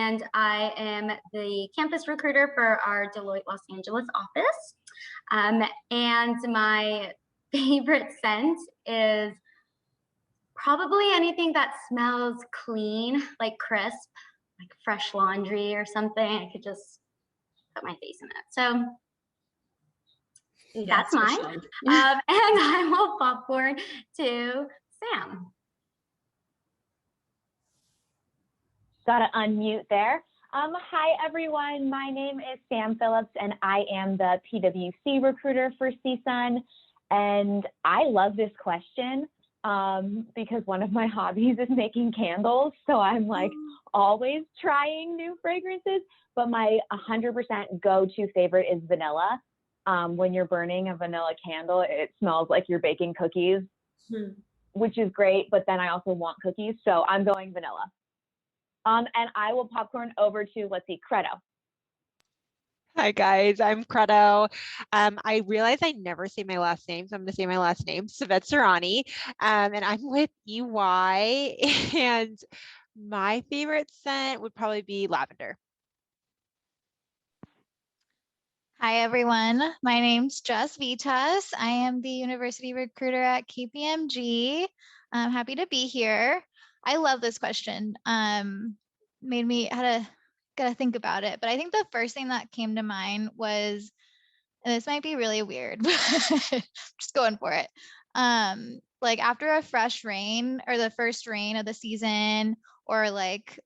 and I am the campus recruiter for our Deloitte Los Angeles office. And my favorite scent is probably anything that smells clean, like crisp, like fresh laundry or something. I could just put my face in it. So that's mine. And I will popcorn to Sam. Gotta unmute there. Hi, everyone. My name is Sam Phillips, and I am the PwC recruiter for CSUN. And I love this question because one of my hobbies is making candles. So I'm like always trying new fragrances, but my 100% go-to favorite is vanilla. When you're burning a vanilla candle, it smells like you're baking cookies, which is great. But then I also want cookies. So I'm going vanilla. And I will popcorn over to, let's see, Credo. Hi guys, I'm Credo. I realize I never say my last name, so I'm gonna say my last name, Savet Surani, and I'm with EY, and my favorite scent would probably be lavender. Hi everyone, my name's Jess Vitas. I am the university recruiter at KPMG. I'm happy to be here. I love this question. Made me gotta think about it, but I think the first thing that came to mind was, and this might be really weird, but just going for it. Like after a fresh rain or the first rain of the season, or like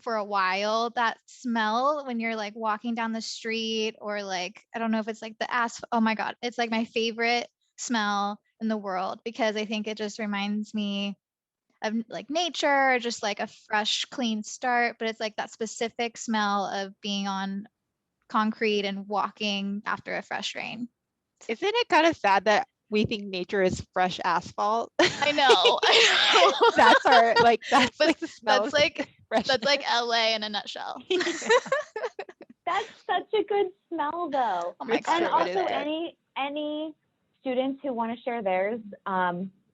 for a while, that smell when you're like walking down the street, or like, I don't know if it's like the asphalt. Oh my God, it's like my favorite smell in the world, because I think it just reminds me of like nature, or just like a fresh, clean start. But it's like that specific smell of being on concrete and walking after a fresh rain. Isn't it kind of sad that we think nature is fresh asphalt? I know. That's our like like the smell. That's like LA in a nutshell. That's such a good smell, though. Oh my God. And also, any students who want to share theirs,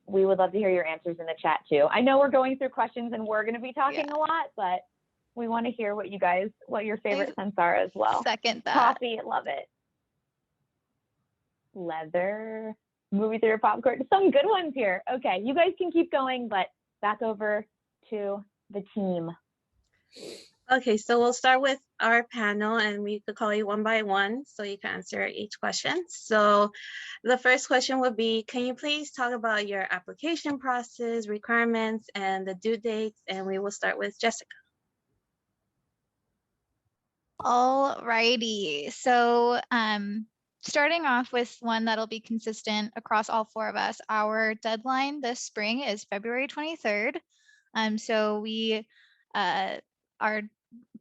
we would love to hear your answers in the chat too. I know we're going through questions and we're going to be talking a lot, but we want to hear what your favorite scents are as well. Second that. Coffee, love it. Leather, movie theater popcorn, some good ones here. Okay, you guys can keep going, but back over to the team. Okay, so we'll start with our panel, and we could call you one by one so you can answer each question. So the first question would be, can you please talk about your application process, requirements, and the due dates? And we will start with Jessica. All righty. So starting off with one that'll be consistent across all four of us, our deadline this spring is February 23rd. So we are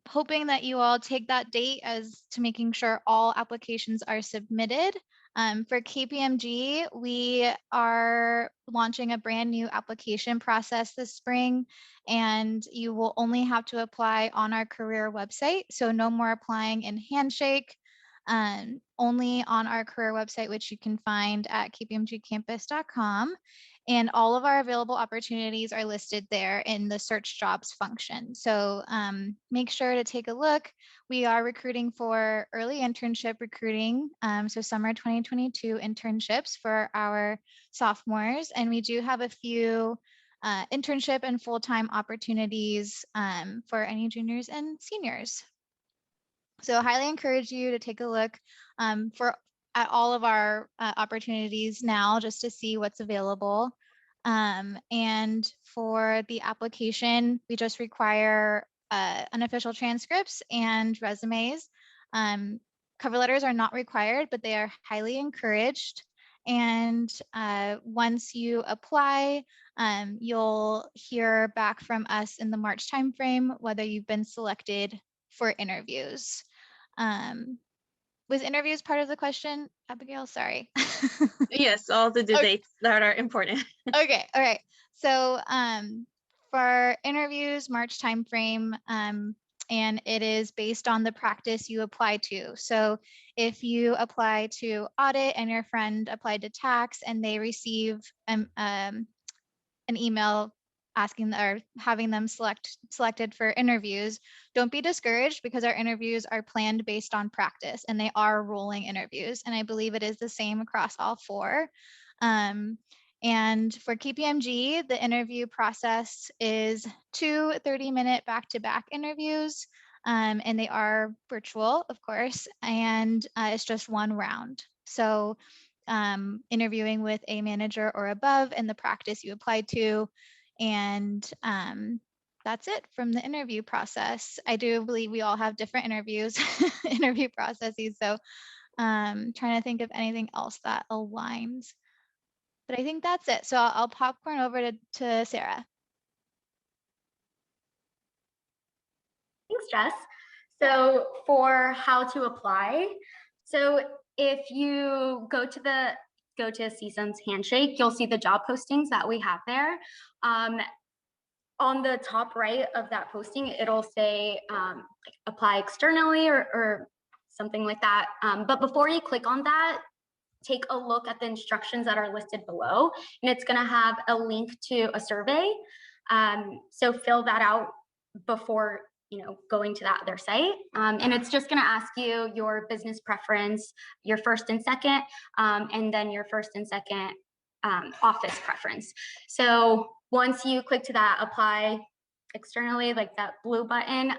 hoping that you all take that date as to making sure all applications are submitted. For KPMG, we are launching a brand new application process this spring, and you will only have to apply on our career website. So no more applying in Handshake, only on our career website, which you can find at kpmgcampus.com. And all of our available opportunities are listed there in the search jobs function. So make sure to take a look. We are recruiting for early internship recruiting, so summer 2022 internships for our sophomores. And we do have a few internship and full-time opportunities for any juniors and seniors. So I highly encourage you to take a look at all of our opportunities now, just to see what's available. And for the application, we just require unofficial transcripts and resumes. Cover letters are not required, but they are highly encouraged. And once you apply, you'll hear back from us in the March timeframe whether you've been selected for interviews. Was interviews part of the question, Abigail? Sorry. Yes, all the due dates that are important. Okay, all right. So for interviews, March timeframe, and it is based on the practice you apply to. So if you apply to audit and your friend applied to tax and they receive an email asking or having them selected for interviews, don't be discouraged, because our interviews are planned based on practice and they are rolling interviews. And I believe it is the same across all 4. And for KPMG, the interview process is 2 30-minute back-to-back interviews, and they are virtual, of course, and it's just 1 round. So interviewing with a manager or above in the practice you applied to, and that's it from the interview process. I do believe we all have different interview processes, so trying to think of anything else that aligns. But I think that's it. So I'll popcorn over to Sarah. Thanks, Jess. So for how to apply, so if you go to CSUN's Handshake, you'll see the job postings that we have there. On the top right of that posting, it'll say like apply externally or something like that. But before you click on that, take a look at the instructions that are listed below, and it's going to have a link to a survey. So fill that out before going to that other site, and it's just going to ask you your business preference, your first and second, and then your first and second office preference. So once you click to that apply externally, like that blue button,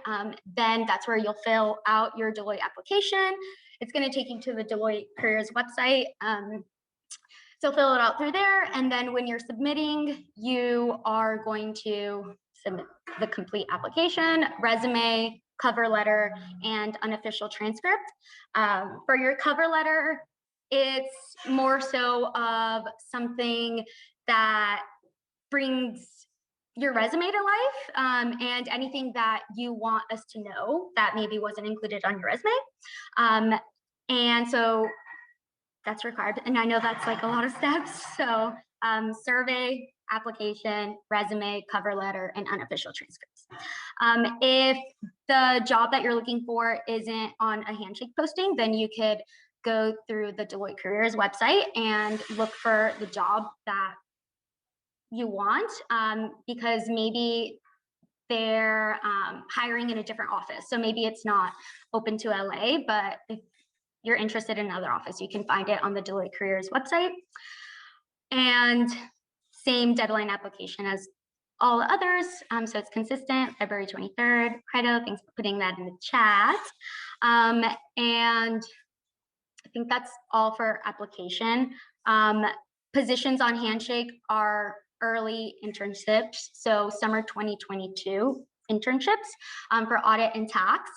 then that's where you'll fill out your Deloitte application. It's going to take you to the Deloitte Careers website. So fill it out through there. And then when you're submitting, you are going to submit the complete application, resume, cover letter, and unofficial transcript. For your cover letter, it's more so of something that brings your resume to life, and anything that you want us to know that maybe wasn't included on your resume. And so that's required. And I know that's like a lot of steps. So survey, application, resume, cover letter, and unofficial transcripts. If the job that you're looking for isn't on a Handshake posting, then you could go through the Deloitte Careers website and look for the job that you want, because maybe they're hiring in a different office. So maybe it's not open to LA, but if you're interested in another office, you can find it on the Deloitte Careers website. And same deadline application as all the others. So it's consistent, February 23rd. Credo, thanks for putting that in the chat. And I think that's all for application. Positions on Handshake are early internships, so summer 2022 internships for audit and tax.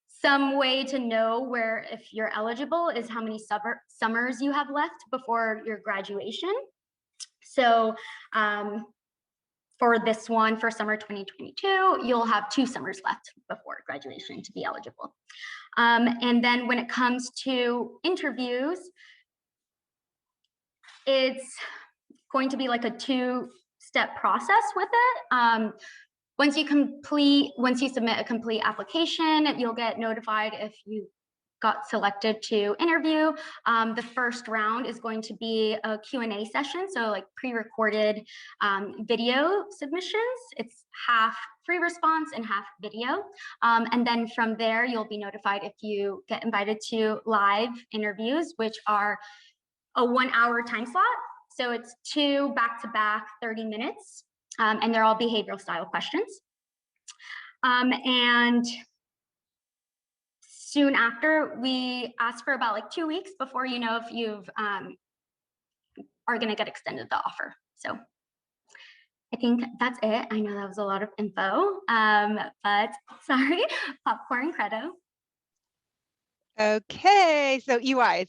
Some way to know where if you're eligible is how many summers you have left before your graduation. So for this one, for summer 2022, you'll have 2 summers left before graduation to be eligible. And then when it comes to interviews, it's going to be like a 2-step process with it. Once you submit a complete application, you'll get notified if you got selected to interview. The first round is going to be a Q&A session, so like pre-recorded video submissions. It's half free response and half video. And then from there, you'll be notified if you get invited to live interviews, which are a 1-hour time slot. So it's 2 back-to-back 30 minutes, and they're all behavioral style questions. And soon after, we ask for about like 2 weeks before you know if you've are going to get extended the offer. So I think that's it. I know that was a lot of info, but sorry, popcorn credo. Okay, so EYs.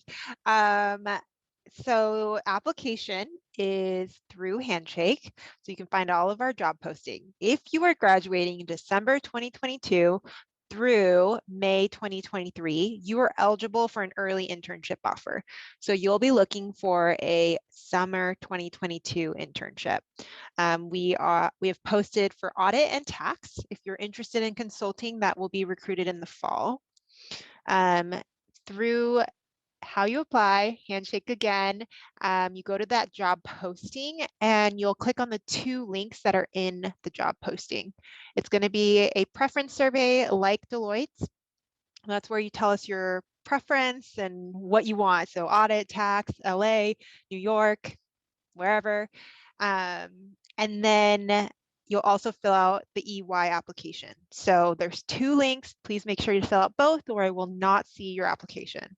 So application is through Handshake, so you can find all of our job posting. If you are graduating in December 2022 through May 2023, you are eligible for an early internship offer. So you'll be looking for a summer 2022 internship. We have posted for audit and tax. If you're interested in consulting, that will be recruited in the fall. Through how you apply, Handshake again, you go to that job posting and you'll click on the 2 links that are in the job posting. It's going to be a preference survey like Deloitte's. That's where you tell us your preference and what you want. So audit, tax, LA, New York, wherever. And then you'll also fill out the EY application. So there's 2 links. Please make sure you fill out both or I will not see your application.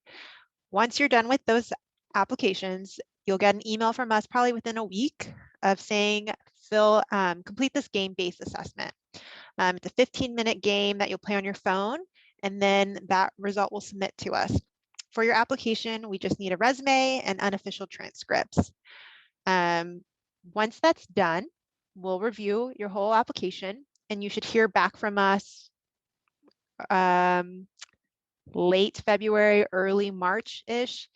Once you're done with those applications, you'll get an email from us probably within a week of saying, complete this game-based assessment. It's a 15-minute game that you'll play on your phone, and then that result will submit to us. For your application, we just need a resume and unofficial transcripts. Once that's done, we'll review your whole application, and you should hear back from us late February, early March-ish.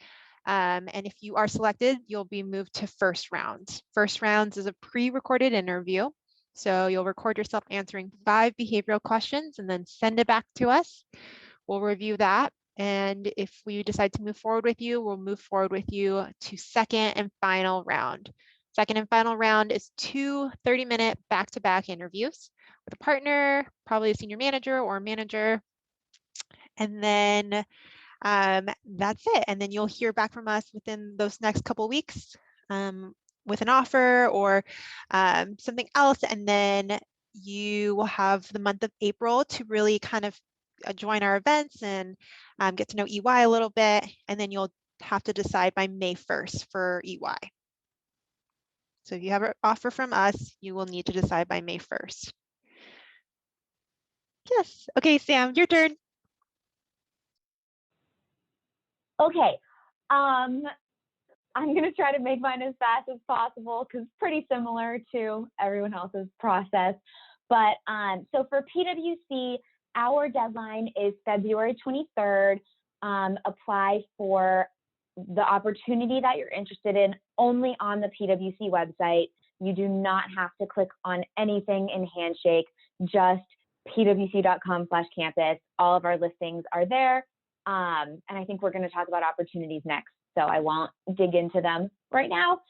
And if you are selected, you'll be moved to first rounds. First rounds is a pre-recorded interview. So you'll record yourself answering 5 behavioral questions and then send it back to us. We'll review that. And if we decide to move forward with you, we'll move forward with you to second and final round. Second and final round is 2 30-minute back-to-back interviews with a partner, probably a senior manager or manager. And then that's it. And then you'll hear back from us within those next couple of weeks with an offer or something else. And then you will have the month of April to really kind of join our events and get to know EY a little bit. And then you'll have to decide by May 1st for EY. So if you have an offer from us, you will need to decide by May 1st. Yes. Okay, Sam, your turn. Okay, I'm going to try to make mine as fast as possible because it's pretty similar to everyone else's process. But so for PwC, our deadline is February 23rd. Apply for the opportunity that you're interested in only on the PwC website. You do not have to click on anything in Handshake, just pwc.com/campus. All of our listings are there. And I think we're going to talk about opportunities next, so I won't dig into them right now.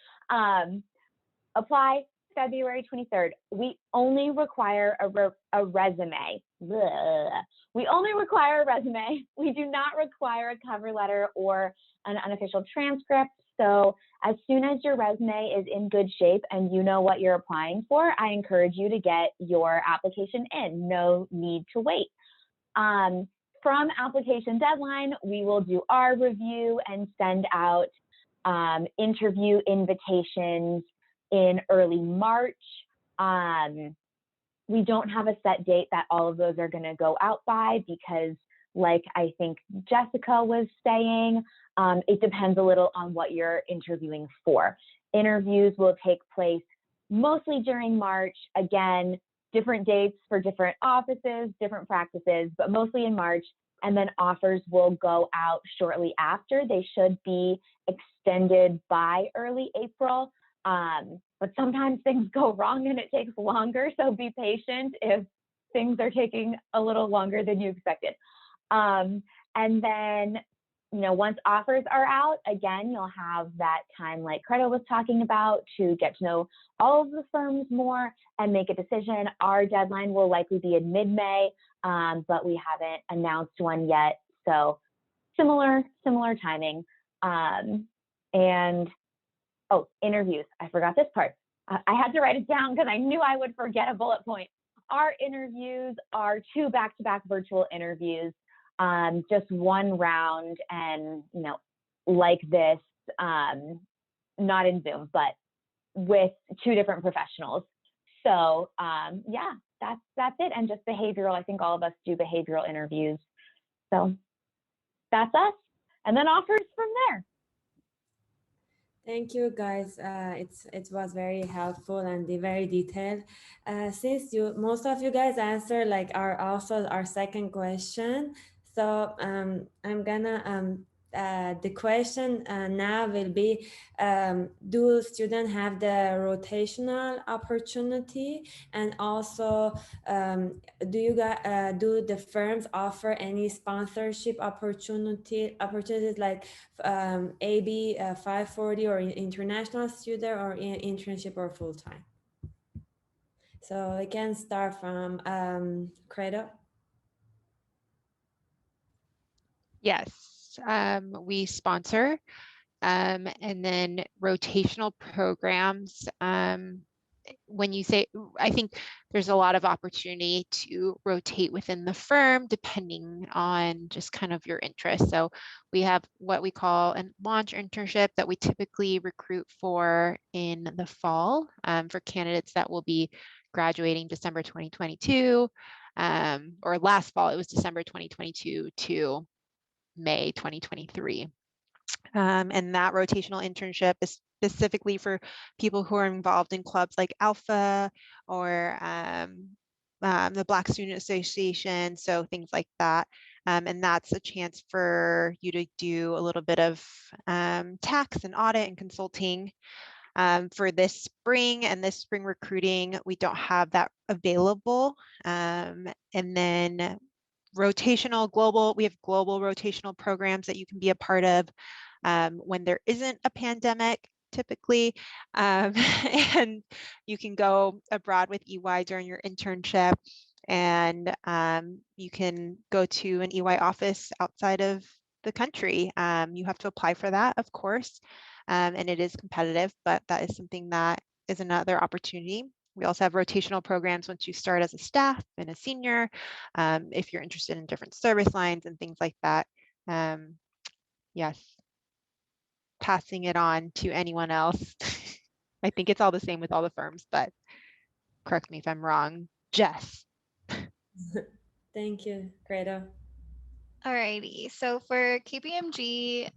Apply February 23rd. We only require a resume. Blah. We only require a resume. We do not require a cover letter or an unofficial transcript. So as soon as your resume is in good shape and you know what you're applying for, I encourage you to get your application in. No need to wait. From application deadline, we will do our review and send out interview invitations in early March. We don't have a set date that all of those are going to go out by because, like I think Jessica was saying, it depends a little on what you're interviewing for. Interviews will take place mostly during March. Again, different dates for different offices, different practices, but mostly in March. And then offers will go out shortly after. They should be extended by early April. But sometimes things go wrong and it takes longer. So be patient if things are taking a little longer than you expected. And then, once offers are out, again, you'll have that time like Credo was talking about to get to know all of the firms more and make a decision. Our deadline will likely be in mid-May, but we haven't announced one yet. So similar timing. Interviews. I forgot this part. I had to write it down because I knew I would forget a bullet point. Our interviews are 2 back-to-back virtual interviews. Just one round and, like this, not in Zoom, but with 2 different professionals. So yeah, that's it. And just behavioral. I think all of us do behavioral interviews. So that's us. And then offers from there. Thank you, guys. It was very helpful and very detailed. Since most of you guys answered like our second question, so I'm gonna the question now will be, do students have the rotational opportunity? And also, do the firms offer any sponsorship opportunities like AB 540 or international student or internship or full-time? So I can start from Credo. Yes, we sponsor, and then rotational programs. When you say, I think there's a lot of opportunity to rotate within the firm depending on just kind of your interest. So we have what we call a launch internship that we typically recruit for in the fall for candidates that will be graduating December 2022, or last fall it was December 2022 to May 2023. And that rotational internship is specifically for people who are involved in clubs like ALPFA or the Black Student Association, so things like that. And that's a chance for you to do a little bit of tax and audit and consulting. For this spring and this spring recruiting, we don't have that available. And then rotational global, we have global rotational programs that you can be a part of when there isn't a pandemic typically, and you can go abroad with EY during your internship, and you can go to an EY office outside of the country. You have to apply for that, of course, and it is competitive, but that is something that is another opportunity. We also have rotational programs once you start as a staff and a senior, if you're interested in different service lines and things like that. Yes, passing it on to anyone else. I think it's all the same with all the firms, but correct me if I'm wrong. Jess. Thank you, Credo. Alrighty, so for KPMG,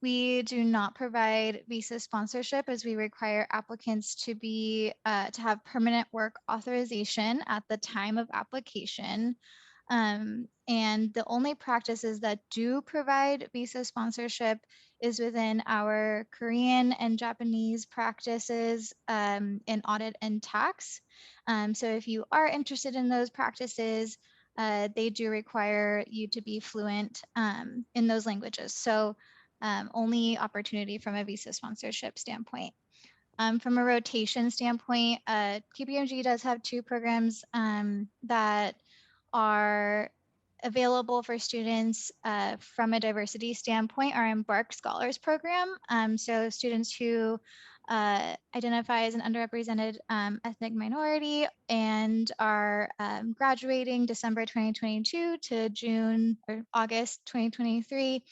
we do not provide visa sponsorship as we require applicants to have permanent work authorization at the time of application. And the only practices that do provide visa sponsorship is within our Korean and Japanese practices in audit and tax. So if you are interested in those practices, they do require you to be fluent in those languages. So only opportunity from a visa sponsorship standpoint. From a rotation standpoint, KPMG does have two programs that are available for students from a diversity standpoint. Our Embark Scholars Program. So students who identify as an underrepresented ethnic minority and are graduating December 2022 to June or August 2023.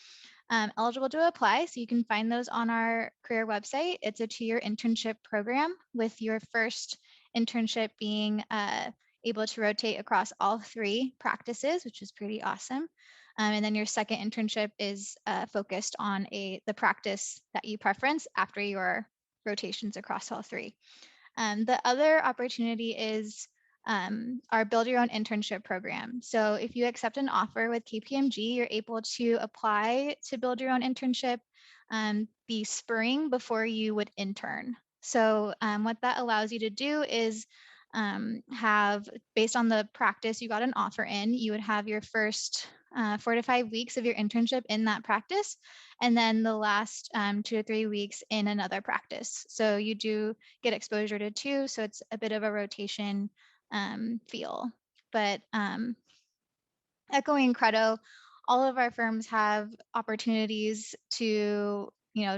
Eligible to apply. So you can find those on our career website. It's a 2-year internship program with your first internship being able to rotate across all 3 practices, which is pretty awesome. And then your second internship is focused on the practice that you preference after your rotations across all 3. The other opportunity is our Build Your Own Internship program. So if you accept an offer with KPMG, you're able to apply to Build Your Own Internship the spring before you would intern. So what that allows you to do is have, based on the practice you got an offer in, you would have your first 4 to 5 weeks of your internship in that practice, and then the last 2 to 3 weeks in another practice. So you do get exposure to 2, so it's a bit of a rotation feel. But echoing Credo, all of our firms have opportunities to,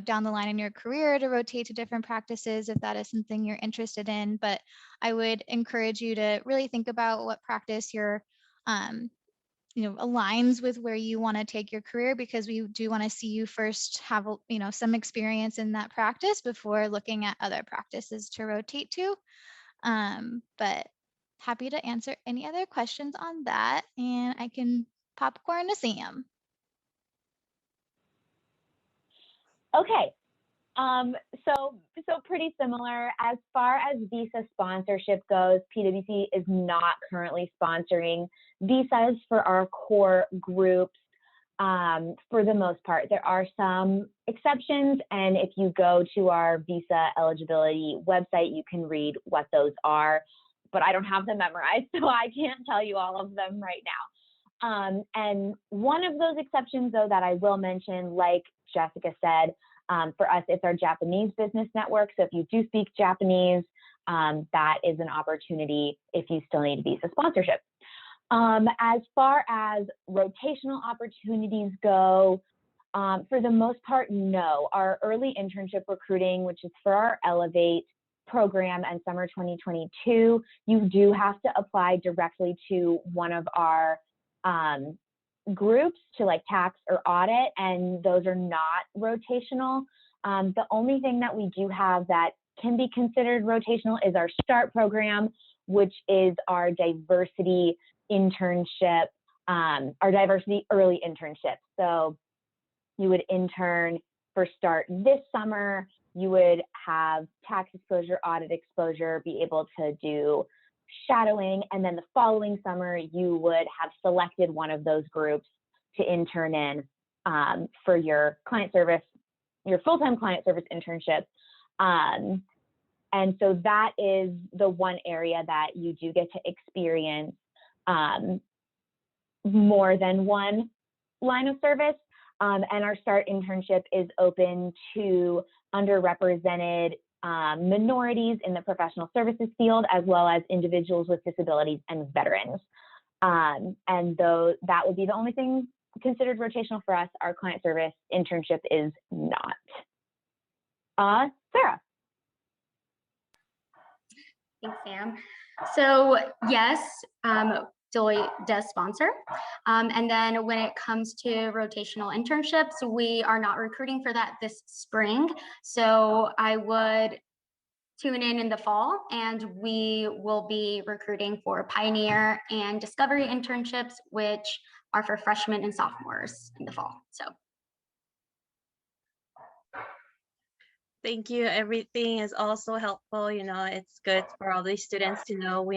down the line in your career to rotate to different practices if that is something you're interested in. But I would encourage you to really think about what practice you're aligns with where you want to take your career, because we do want to see you first have, some experience in that practice before looking at other practices to rotate to. But happy to answer any other questions on that, and I can popcorn to Sam. Okay. So pretty similar. As far as visa sponsorship goes, PwC is not currently sponsoring visas for our core groups. for the most part. There are some exceptions, and if you go to our visa eligibility website, you can read what those are, but I don't have them memorized, so I can't tell you all of them right now. And one of those exceptions, though, that I will mention, like Jessica said, for us, it's our Japanese business network. So if you do speak Japanese, that is an opportunity if you still need visa sponsorship. As far as rotational opportunities go, for the most part, no. Our early internship recruiting, which is for our Elevate program and summer 2022, you do have to apply directly to one of our groups to like tax or audit, and those are not rotational. The only thing that we do have that can be considered rotational is our START program, which is our diversity internship, our diversity early internship. So you would intern for START this summer, you would have tax exposure, audit exposure, be able to do shadowing, and then the following summer you would have selected one of those groups to intern in for your client service, your full-time client service internship. And so that is the one area that you do get to experience more than one line of service. And our START internship is open to underrepresented minorities in the professional services field, as well as individuals with disabilities and veterans. And though that would be the only thing considered rotational for us, our client service internship is not. Sarah. Thanks, Sam. So yes, Deloitte does sponsor. And then when it comes to rotational internships, we are not recruiting for that this spring. So I would tune in the fall, and we will be recruiting for Pioneer and Discovery internships, which are for freshmen and sophomores in the fall. So. Thank you. Everything is also helpful. You know, it's good for all these students to know,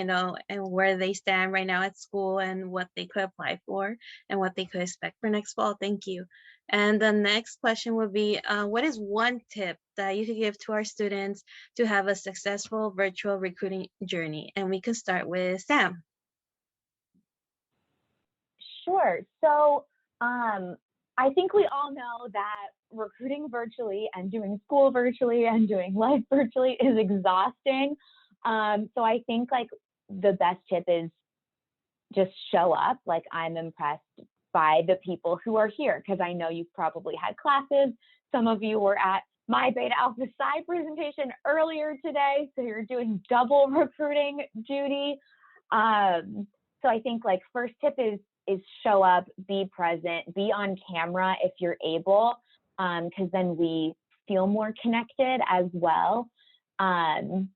and where they stand right now at school and what they could apply for and what they could expect for next fall. Thank you. And the next question would be, what is one tip that you could give to our students to have a successful virtual recruiting journey? And we can start with Sam. Sure. So I think we all know that recruiting virtually and doing school virtually and doing life virtually is exhausting. So I think like the best tip is just show up. Like, I'm impressed by the people who are here, because I know you've probably had classes. Some of you were at my VITA Alpha Psi presentation earlier today, so you're doing double recruiting duty. So I think like first tip is show up, be present, be on camera if you're able, because then we feel more connected as well. And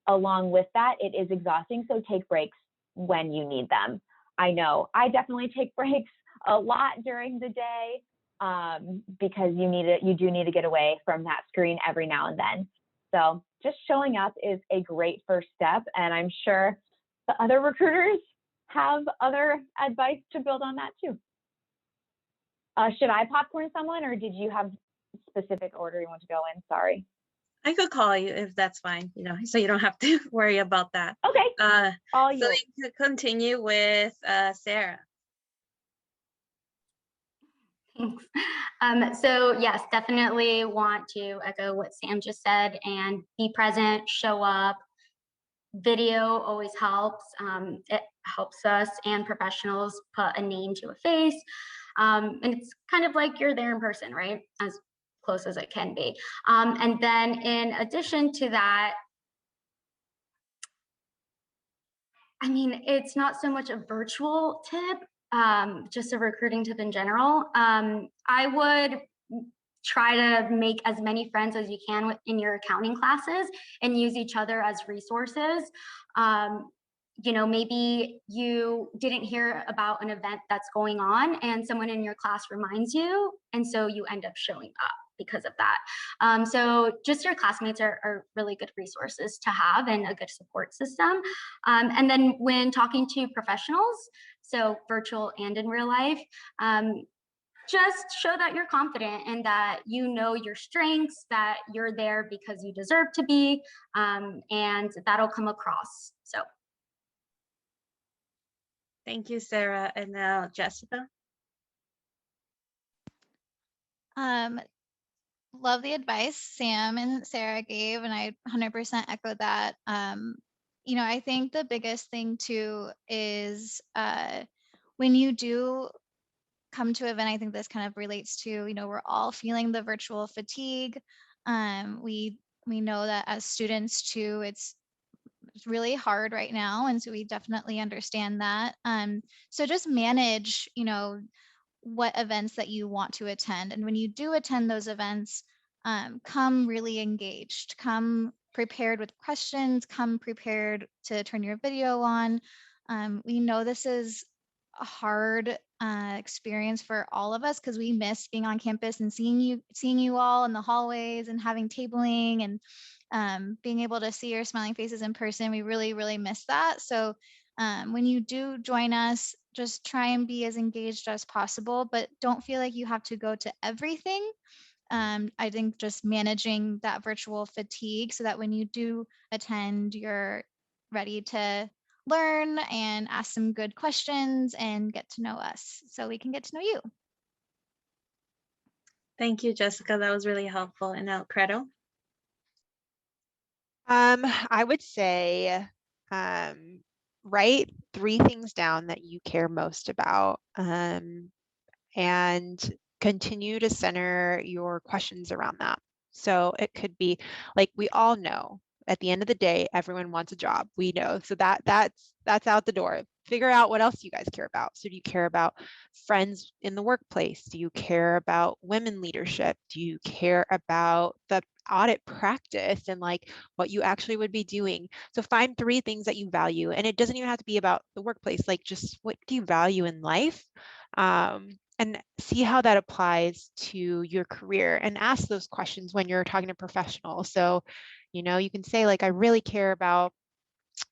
along with that, it is exhausting, so take breaks when you need them. I know I definitely take breaks a lot during the day, because you do need to get away from that screen every now and then. So just showing up is a great first step, and I'm sure the other recruiters have other advice to build on that too. Should I popcorn someone, or did you have specific order you want to go in? Sorry. I could call you if that's fine, so you don't have to worry about that. Okay. So you could continue with Sarah. Thanks. So yes, definitely want to echo what Sam just said and be present, show up. Video always helps. It helps us and professionals put a name to a face. And it's kind of like you're there in person, right? As close as it can be. And then in addition to that, I mean, it's not so much a virtual tip, just a recruiting tip in general. I would try to make as many friends as you can in your accounting classes and use each other as resources. Maybe you didn't hear about an event that's going on and someone in your class reminds you, and so you end up showing up. because of that. So just your classmates are really good resources to have and a good support system. And then when talking to professionals, so virtual and in real life, just show that you're confident and that you know your strengths, that you're there because you deserve to be, and that'll come across. So. Thank you, Sarah. And now Jessica. Love the advice Sam and Sarah gave, and I 100% echo that. You know, I think the biggest thing too is when you do come to an event, I think this kind of relates to, you know, we're all feeling the virtual fatigue. We know that as students too, it's really hard right now, and so we definitely understand that. So just manage, you know, what events that you want to attend, and when you do attend those events, come really engaged, come prepared with questions, come prepared to turn your video on. We know this is a hard experience for all of us because we miss being on campus and seeing you all in the hallways and having tabling and being able to see your smiling faces in person. We really miss that. So when you do join us, just try and be as engaged as possible, but don't feel like you have to go to everything. I think just managing that virtual fatigue so that when you do attend, you're ready to learn and ask some good questions and get to know us so we can get to know you. Thank you, Jessica. That was really helpful. And now Credo. I would say write 3 things down that you care most about, and continue to center your questions around that. So it could be like, we all know at the end of the day, everyone wants a job. We know. So that's out the door. Figure out what else you guys care about. So do you care about friends in the workplace? Do you care about women leadership? Do you care about the audit practice and like what you actually would be doing? So find 3 things that you value, and it doesn't even have to be about the workplace. Like, just what do you value in life? And see how that applies to your career, and ask those questions when you're talking to professionals. So, you know, you can say like, I really care about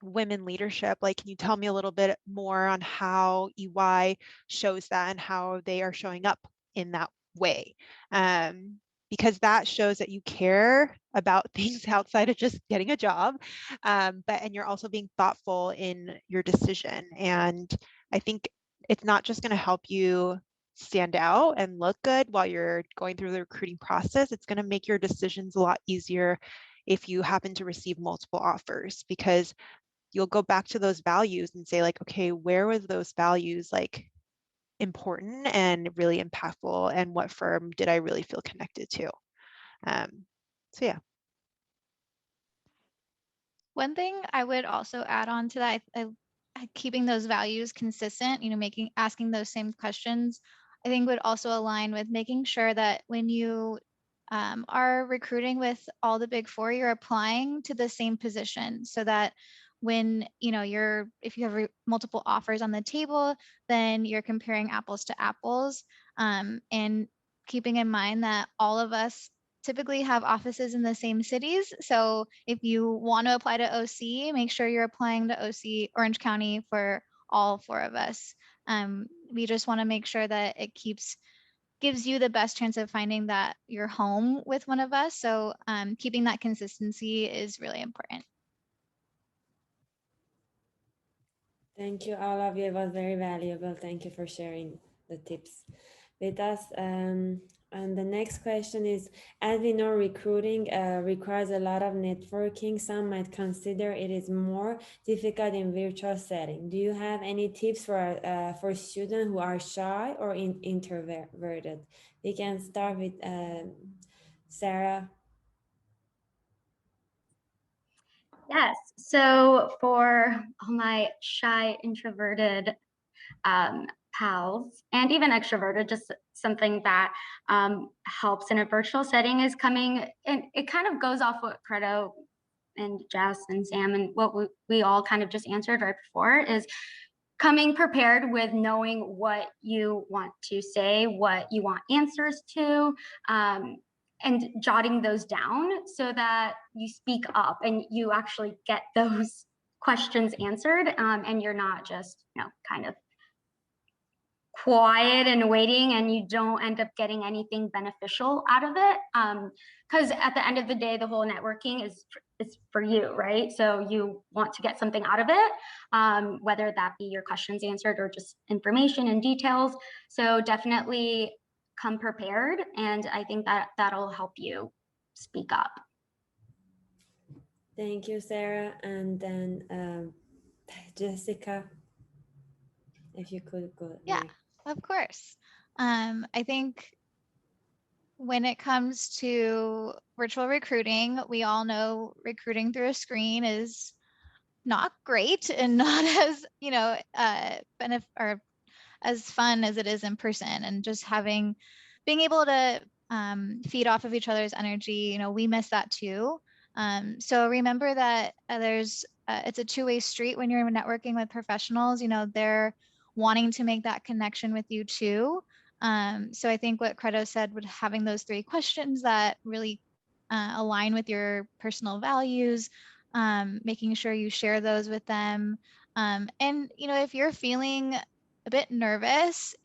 women leadership. Like, can you tell me a little bit more on how EY shows that and how they are showing up in that way? Because that shows that you care about things outside of just getting a job, and you're also being thoughtful in your decision. And I think it's not just going to help you stand out and look good while you're going through the recruiting process. It's going to make your decisions a lot easier if you happen to receive multiple offers, because you'll go back to those values and say like, okay, where was those values like important and really impactful, and what firm did I really feel connected to? So yeah. One thing I would also add on to that, keeping those values consistent, you know, asking those same questions, I think would also align with making sure that when you are recruiting with all the Big Four, you're applying to the same position, so that when, you know, if you have multiple offers on the table, then you're comparing apples to apples, and keeping in mind that all of us typically have offices in the same cities. So if you want to apply to OC, make sure you're applying to OC Orange County for all 4 of us. We just want to make sure that it gives you the best chance of finding that you're home with one of us. So keeping that consistency is really important. Thank you, all of you. It was very valuable. Thank you for sharing the tips with us. And the next question is, as we know, recruiting requires a lot of networking. Some might consider it is more difficult in virtual setting. Do you have any tips for students who are shy or introverted? We can start with Sarah. Yes, so for all my shy, introverted pals, and even extroverted, just something that helps in a virtual setting is coming, and it kind of goes off what Credo and Jess and Sam and what we all kind of just answered right before, is coming prepared with knowing what you want to say, what you want answers to, and jotting those down so that you speak up and you actually get those questions answered, and you're not just, kind of quiet and waiting, and you don't end up getting anything beneficial out of it. Because at the end of the day, the whole networking is for you, right? So you want to get something out of it, whether that be your questions answered or just information and details. So definitely come prepared, and I think that that'll help you speak up. Thank you, Sarah. And then Jessica, if you could go. Yeah, next. of course. I think when it comes to virtual recruiting, we all know recruiting through a screen is not great and not as, or as fun as it is in person, and just being able to feed off of each other's energy, we miss that too. So remember that it's a two-way street when you're networking with professionals. They're wanting to make that connection with you too. So I think what Credo said, with having those 3 questions that really align with your personal values, making sure you share those with them. And, if you're feeling a bit nervous,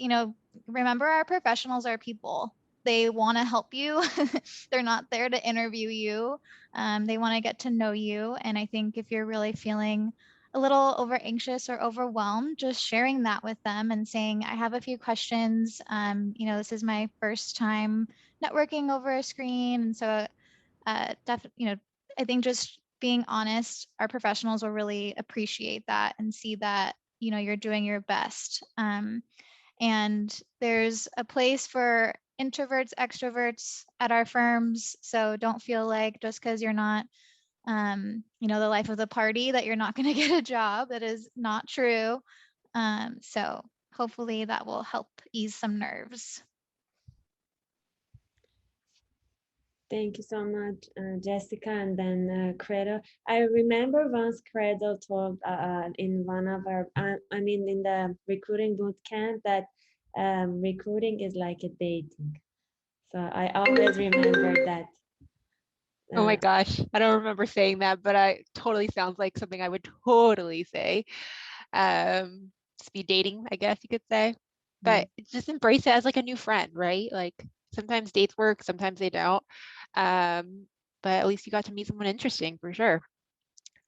remember our professionals are people. They want to help you. They're not there to interview you. They want to get to know you. And I think if you're really feeling a little over anxious or overwhelmed, just sharing that with them and saying, I have a few questions. This is my first time networking over a screen. And so definitely, I think just being honest, our professionals will really appreciate that and see that, you're doing your best. And there's a place for introverts, extroverts at our firms. So don't feel like just because you're not, the life of the party, that you're not going to get a job. That is not true. So hopefully that will help ease some nerves. Thank you so much, Jessica. And then Credo. I remember once Credo told in one of our, in the recruiting boot camp, that recruiting is like a dating. So I always remember that. Oh my gosh, I don't remember saying that, but I totally sounds like something I would totally say. Speed dating, I guess you could say. But just embrace it as like a new friend, right? Like sometimes dates work, sometimes they don't. But at least you got to meet someone interesting for sure.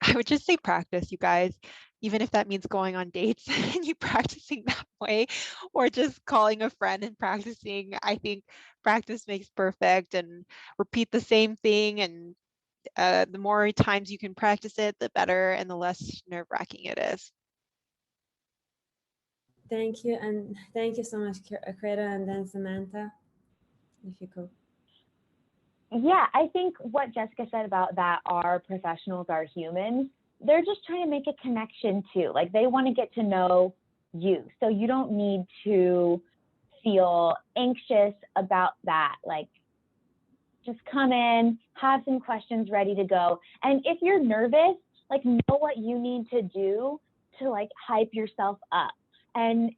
I would just say practice, you guys, even if that means going on dates and you practicing that way, or just calling a friend and practicing. I think practice makes perfect, and repeat the same thing. And the more times you can practice it, the better, and the less nerve-wracking it is. Thank you. And thank you so much, Credo. And then Samantha, if you could. Yeah, I think what Jessica said about that our professionals are humans, they're just trying to make a connection too. Like they want to get to know you. So you don't need to feel anxious about that. Like just come in, have some questions ready to go. And if you're nervous, like know what you need to do to like hype yourself up. And,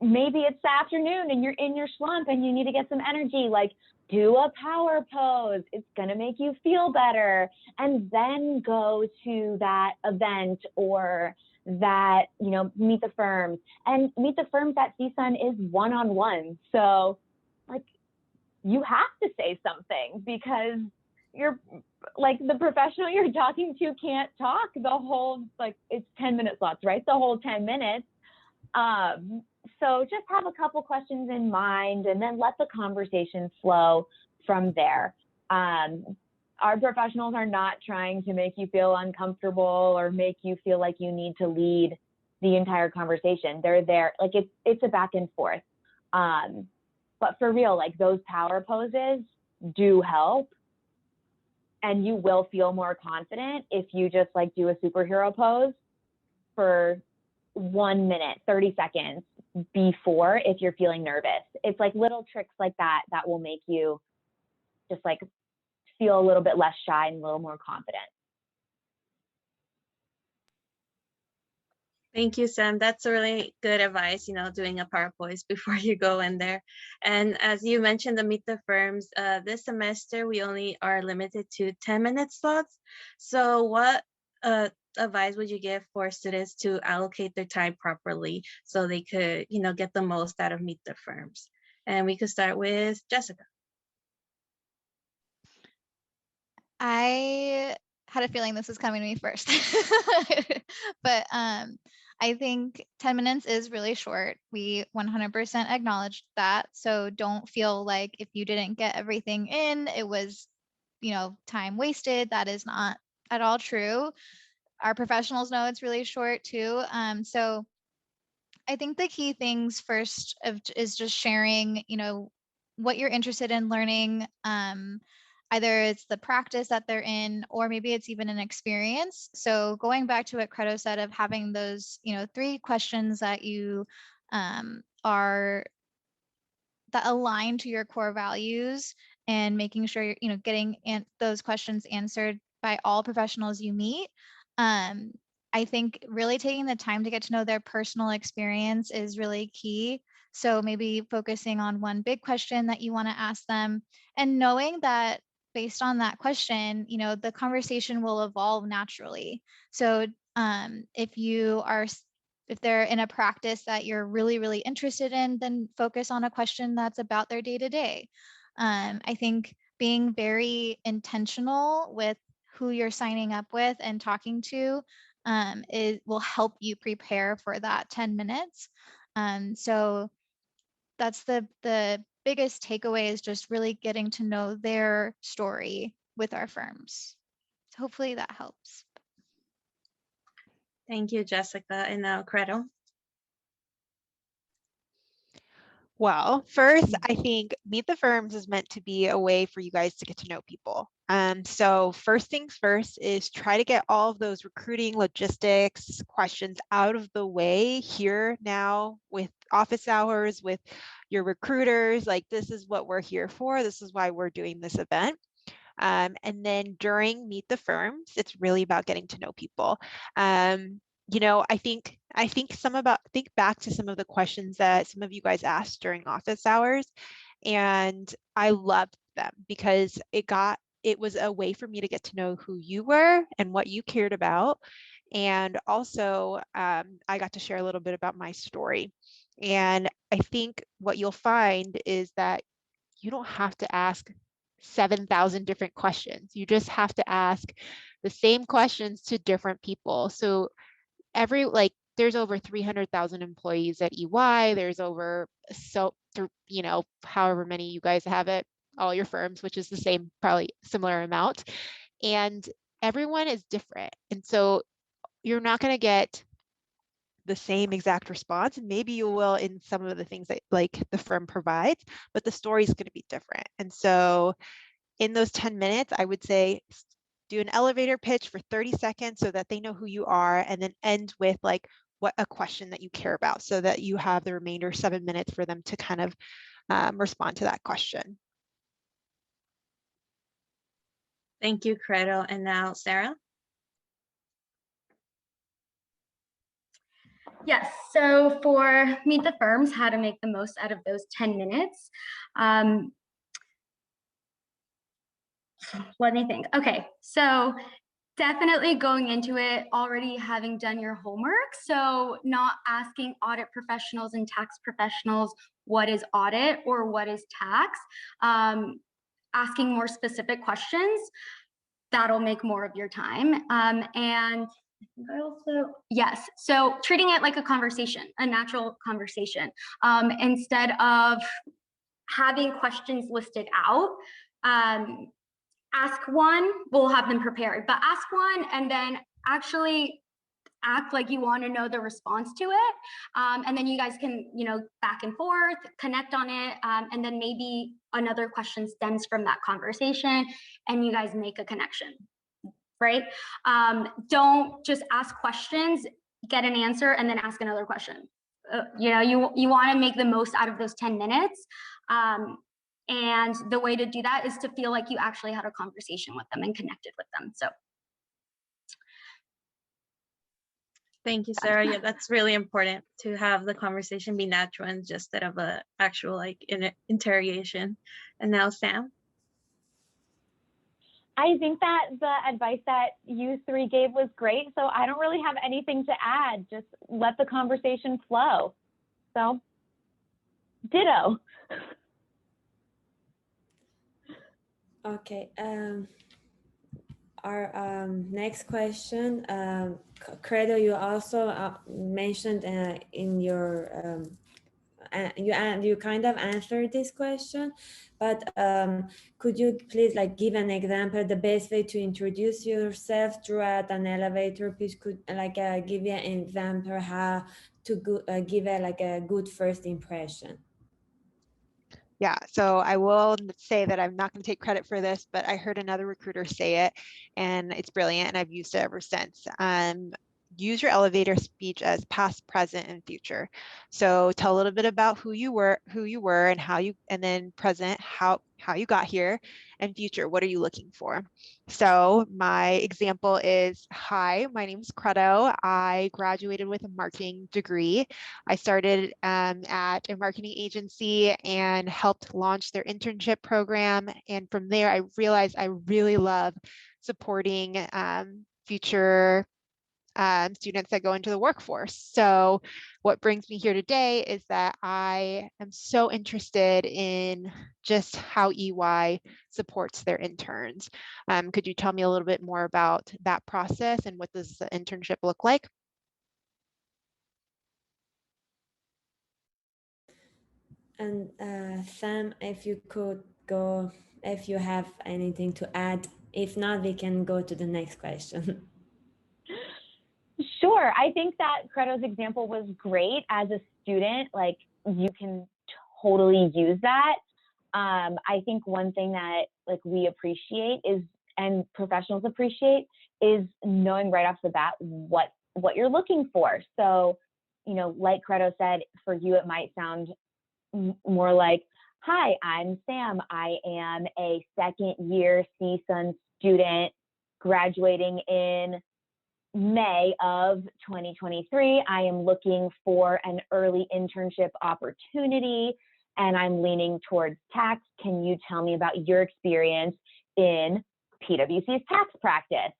maybe it's the afternoon and you're in your slump and you need to get some energy, like do a power pose. It's going to make you feel better. And then go to that event or that, meet the firms. And meet the firms at CSUN is one-on-one. So like you have to say something because you're like the professional you're talking to can't talk the whole, like it's 10-minute slots, right? The whole 10 minutes. So just have a couple questions in mind and then let the conversation flow from there. Our professionals are not trying to make you feel uncomfortable or make you feel like you need to lead the entire conversation. They're there, like it's a back and forth. But for real, like those power poses do help. And you will feel more confident if you just like do a superhero pose for 1 minute, 30 seconds before, if you're feeling nervous. It's like little tricks like that that will make you just like feel a little bit less shy and a little more confident. Thank you, Sam. That's a really good advice, doing a PowerPoint before you go in there. And as you mentioned, the Meet the Firms, this semester, we only are limited to 10-minute slots. So what advice would you give for students to allocate their time properly so they could, get the most out of Meet the Firms? And we could start with Jessica. I had a feeling this was coming to me first, but I think 10 minutes is really short. We 100% acknowledge that. So don't feel like if you didn't get everything in, it was, time wasted. That is not at all true. Our professionals know it's really short too. So I think the key things first is just sharing, what you're interested in learning. Either it's the practice that they're in, or maybe it's even an experience. So going back to what Credo said of having those, 3 questions that you are that align to your core values, and making sure you're, getting those questions answered by all professionals you meet. I think really taking the time to get to know their personal experience is really key. So maybe focusing on one big question that you want to ask them, and knowing that based on that question, the conversation will evolve naturally. So if they're in a practice that you're really, really interested in, then focus on a question that's about their day-to-day. I think being very intentional with who you're signing up with and talking to it will help you prepare for that 10 minutes. So that's the biggest takeaway, is just really getting to know their story with our firms. So hopefully that helps. Thank you, Jessica. And now Credo. Well, first, I think Meet the Firms is meant to be a way for you guys to get to know people. So first things first is try to get all of those recruiting logistics questions out of the way here now with office hours, with your recruiters. Like, this is what we're here for. This is why we're doing this event. And then during Meet the Firms, it's really about getting to know people. I think think back to some of the questions that some of you guys asked during office hours, and I loved them because it was a way for me to get to know who you were and what you cared about. And also, I got to share a little bit about my story. And I think what you'll find is that you don't have to ask 7,000 different questions. You just have to ask the same questions to different people. So there's over 300,000 employees at EY. There's over, however many you guys have at all your firms, which is the same, probably similar amount. And everyone is different. And so you're not going to get the same exact response, and maybe you will in some of the things that like the firm provides, but the story is going to be different. And so in those 10 minutes, I would say do an elevator pitch for 30 seconds so that they know who you are, and then end with like what a question that you care about, so that you have the remainder 7 minutes for them to kind of respond to that question. Thank you, Credo. And now Sarah. Yes, so for Meet the Firms, how to make the most out of those 10 minutes. Let me think. Okay, so definitely going into it already having done your homework. So not asking audit professionals and tax professionals what is audit or what is tax. Asking more specific questions, that'll make more of your time. And I also, yes, so treating it like a conversation, a natural conversation, instead of having questions listed out. Ask one, we'll have them prepared, but ask one and then actually act like you want to know the response to it. And then you guys can, back and forth, connect on it. And then maybe another question stems from that conversation and you guys make a connection, right? Don't just ask questions, get an answer, and then ask another question. You want to make the most out of those 10 minutes. And the way to do that is to feel like you actually had a conversation with them and connected with them. So. Thank you, Sarah. Yeah, that's really important to have the conversation be natural and just instead of a actual like interrogation. And now Sam. I think that the advice that you three gave was great. So I don't really have anything to add. Just let the conversation flow. So ditto. Okay. Our next question, Credo, you also mentioned in your you kind of answered this question, but could you please like give an example, the best way to introduce yourself throughout an elevator pitch? Could like give you an example how to give a good first impression? Yeah, so I will say that I'm not going to take credit for this, but I heard another recruiter say it, and it's brilliant, and I've used it ever since. Use your elevator speech as past, present, and future. So tell a little bit about who you were, and how you, and then present, how you got here, and future, what are you looking for? So my example is, hi, my name is Credo. I graduated with a marketing degree. I started at a marketing agency and helped launch their internship program. And from there, I realized I really love supporting future students that go into the workforce. So what brings me here today is that I am so interested in just how EY supports their interns. Could you tell me a little bit more about that process and what does the internship look like? And Sam, if you could go, if you have anything to add. If not, we can go to the next question. Sure. I think that Credo's example was great. As a student, like you can totally use that. I think one thing that like we appreciate is, and professionals appreciate, is knowing right off the bat what you're looking for. So, you know, like Credo said, for you it might sound more like, hi, I'm Sam. I am a second year CSUN student graduating in May of 2023. I am looking for an early internship opportunity and I'm leaning towards tax. Can you tell me about your experience in PwC's tax practice?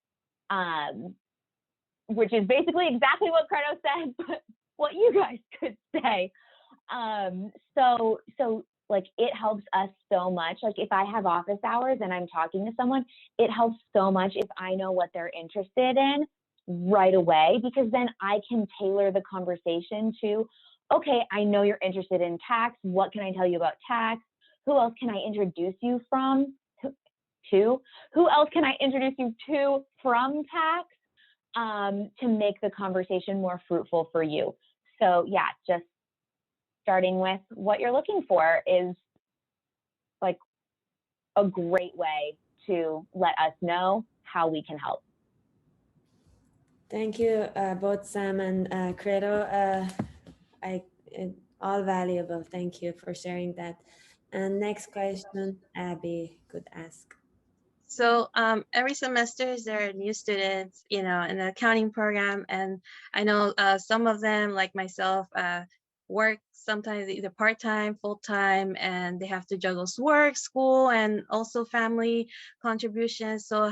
Which is basically exactly what Credo said, but what you guys could say. So like it helps us so much. Like if I have office hours and I'm talking to someone, it helps so much if I know what they're interested in right away, because then I can tailor the conversation to, okay, I know you're interested in tax. What can I tell you about tax? Who else can I introduce you to? Who else can I introduce you to from tax, to make the conversation more fruitful for you? So yeah, just starting with what you're looking for is like a great way to let us know how we can help. Thank you, both Sam and Credo. All valuable. Thank you for sharing that. And next question, Abby could ask. So every semester there are new students, you know, in the accounting program, and I know some of them, like myself, work sometimes either part-time, full-time, and they have to juggle work, school, and also family contributions. So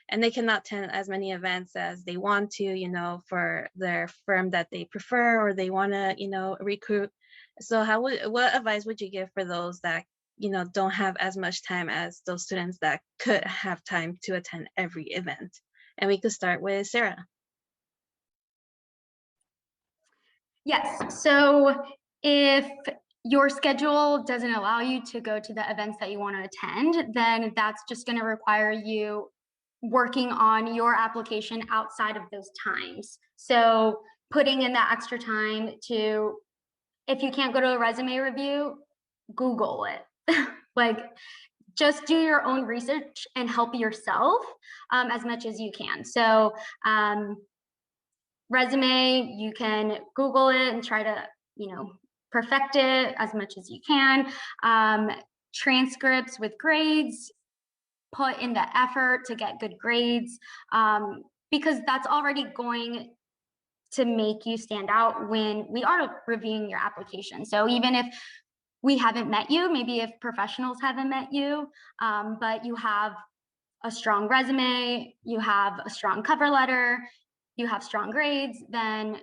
and they cannot attend as many events as they want to, you know, for their firm that they prefer or they want to, you know, recruit. So what advice would you give for those that, you know, don't have as much time as those students that could have time to attend every event? And we could start with Sarah. Yes, so if your schedule doesn't allow you to go to the events that you want to attend, then that's just going to require you working on your application outside of those times. So putting in that extra time to, if you can't go to a resume review, Google it. Like, just do your own research and help yourself as much as you can. So resume, you can Google it and try to, you know, perfect it as much as you can. Transcripts with grades, put in the effort to get good grades, because that's already going to make you stand out when we are reviewing your application. So even if we haven't met you, maybe if professionals haven't met you, but you have a strong resume, you have a strong cover letter, you have strong grades, then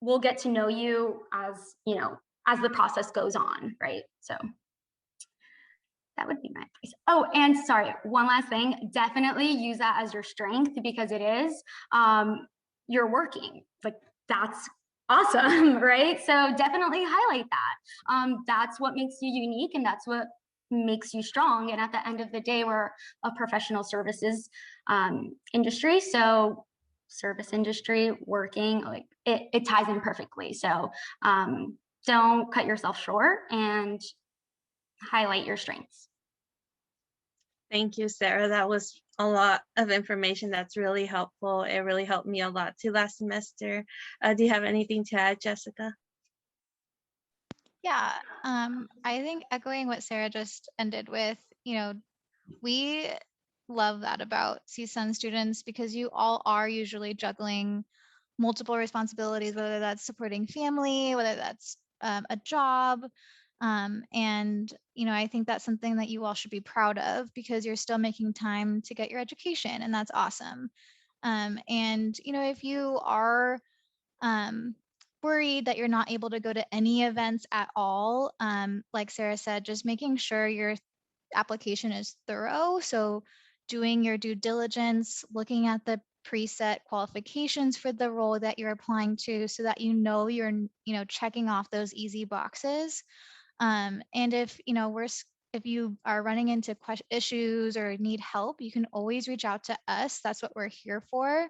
we'll get to know you as, you know, as the process goes on, right? So that would be my advice. Oh, and sorry, one last thing, definitely use that as your strength, because it is, you're working, like that's awesome, right? So definitely highlight that. That's what makes you unique, and that's what makes you strong. And at the end of the day, we're a professional services industry. So service industry, working, like it ties in perfectly. So don't cut yourself short and highlight your strengths. Thank you, Sarah. That was a lot of information that's really helpful. It really helped me a lot too last semester. Do you have anything to add, Jessica? Yeah, I think echoing what Sarah just ended with, you know, we love that about CSUN students, because you all are usually juggling multiple responsibilities, whether that's supporting family, whether that's a job. And, you know, I think that's something that you all should be proud of, because you're still making time to get your education, and that's awesome. And, you know, if you are worried that you're not able to go to any events at all, like Sarah said, just making sure your application is thorough. So doing your due diligence, looking at the preset qualifications for the role that you're applying to, so that you know you're, you know, checking off those easy boxes. And if, you know, if you are running into issues or need help, you can always reach out to us. That's what we're here for.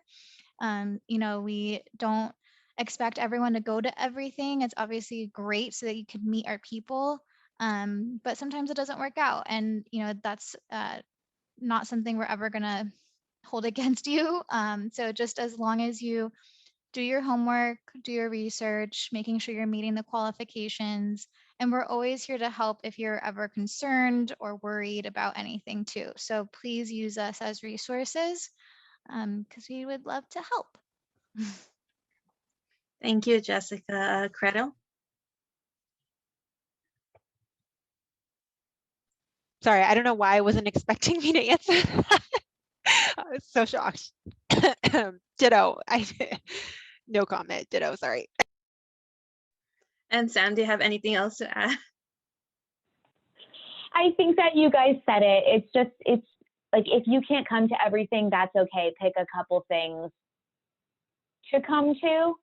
You know, we don't expect everyone to go to everything. It's obviously great so that you can meet our people. But sometimes it doesn't work out. And, you know, that's not something we're ever going to hold against you. So just as long as you do your homework, do your research, making sure you're meeting the qualifications. And we're always here to help if you're ever concerned or worried about anything too. So please use us as resources, because we would love to help. Thank you, Jessica. Credo? Sorry, I don't know why I wasn't expecting me to answer that. I was so shocked. Ditto. No comment. Ditto. Sorry. And Sam, do you have anything else to add? I think that you guys said it. It's like, if you can't come to everything, that's okay. Pick a couple things to come to,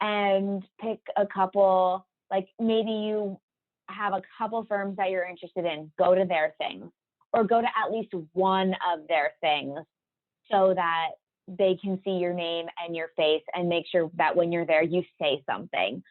and pick a couple, like maybe you have a couple firms that you're interested in, go to their things, or go to at least one of their things, so that they can see your name and your face, and make sure that when you're there, you say something.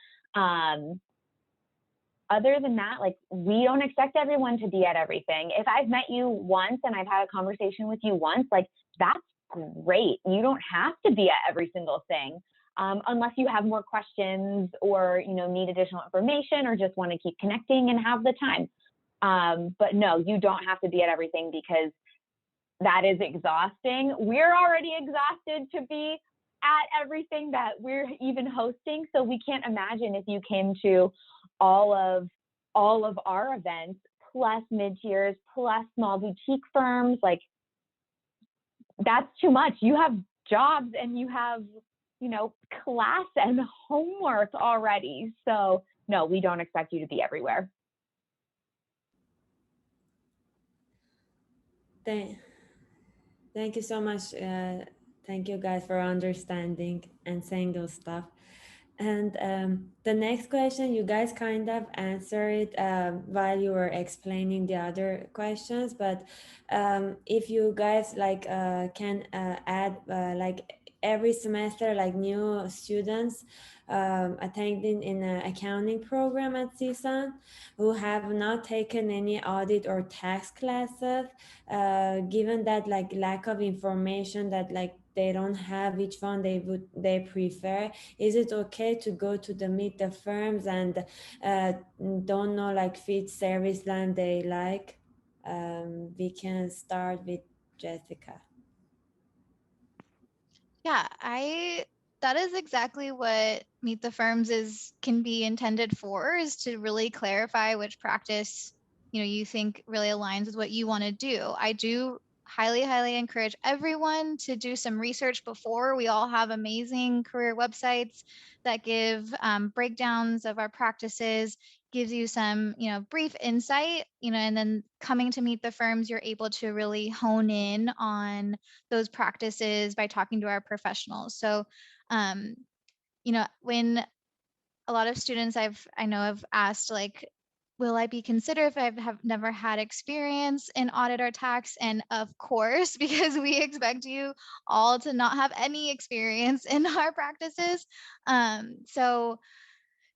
Other than that, like, we don't expect everyone to be at everything. If I've met you once and I've had a conversation with you once, like, that's great. You don't have to be at every single thing, unless you have more questions, or, you know, need additional information, or just want to keep connecting and have the time. But no, you don't have to be at everything, because that is exhausting. We're already exhausted to be at everything that we're even hosting. So we can't imagine if you came to all of our events, plus mid-tiers, plus small boutique firms. Like, that's too much. You have jobs, and you have, you know, class and homework already. So no, we don't expect you to be everywhere. Thank you so much. Thank you guys for understanding and saying those stuff. And the next question, you guys kind of answered while you were explaining the other questions, but if you guys like can add like every semester, like new students attending in an accounting program at CSUN who have not taken any audit or tax classes, given that like lack of information, that like they don't have which one they prefer, is it okay to go to meet the firms and don't know like which service line they like? We can start with Jessica. Yeah, I that is exactly what Meet the Firms can be intended for, is to really clarify which practice, you think really aligns with what you want to do. I do highly encourage everyone to do some research before. We all have amazing career websites that give breakdowns of our practices, gives you some, brief insight, and then coming to Meet the Firms, you're able to really hone in on those practices by talking to our professionals. So, when a lot of students I know have asked, like, will I be considered if I have never had experience in audit or tax? And of course, because we expect you all to not have any experience in our practices. So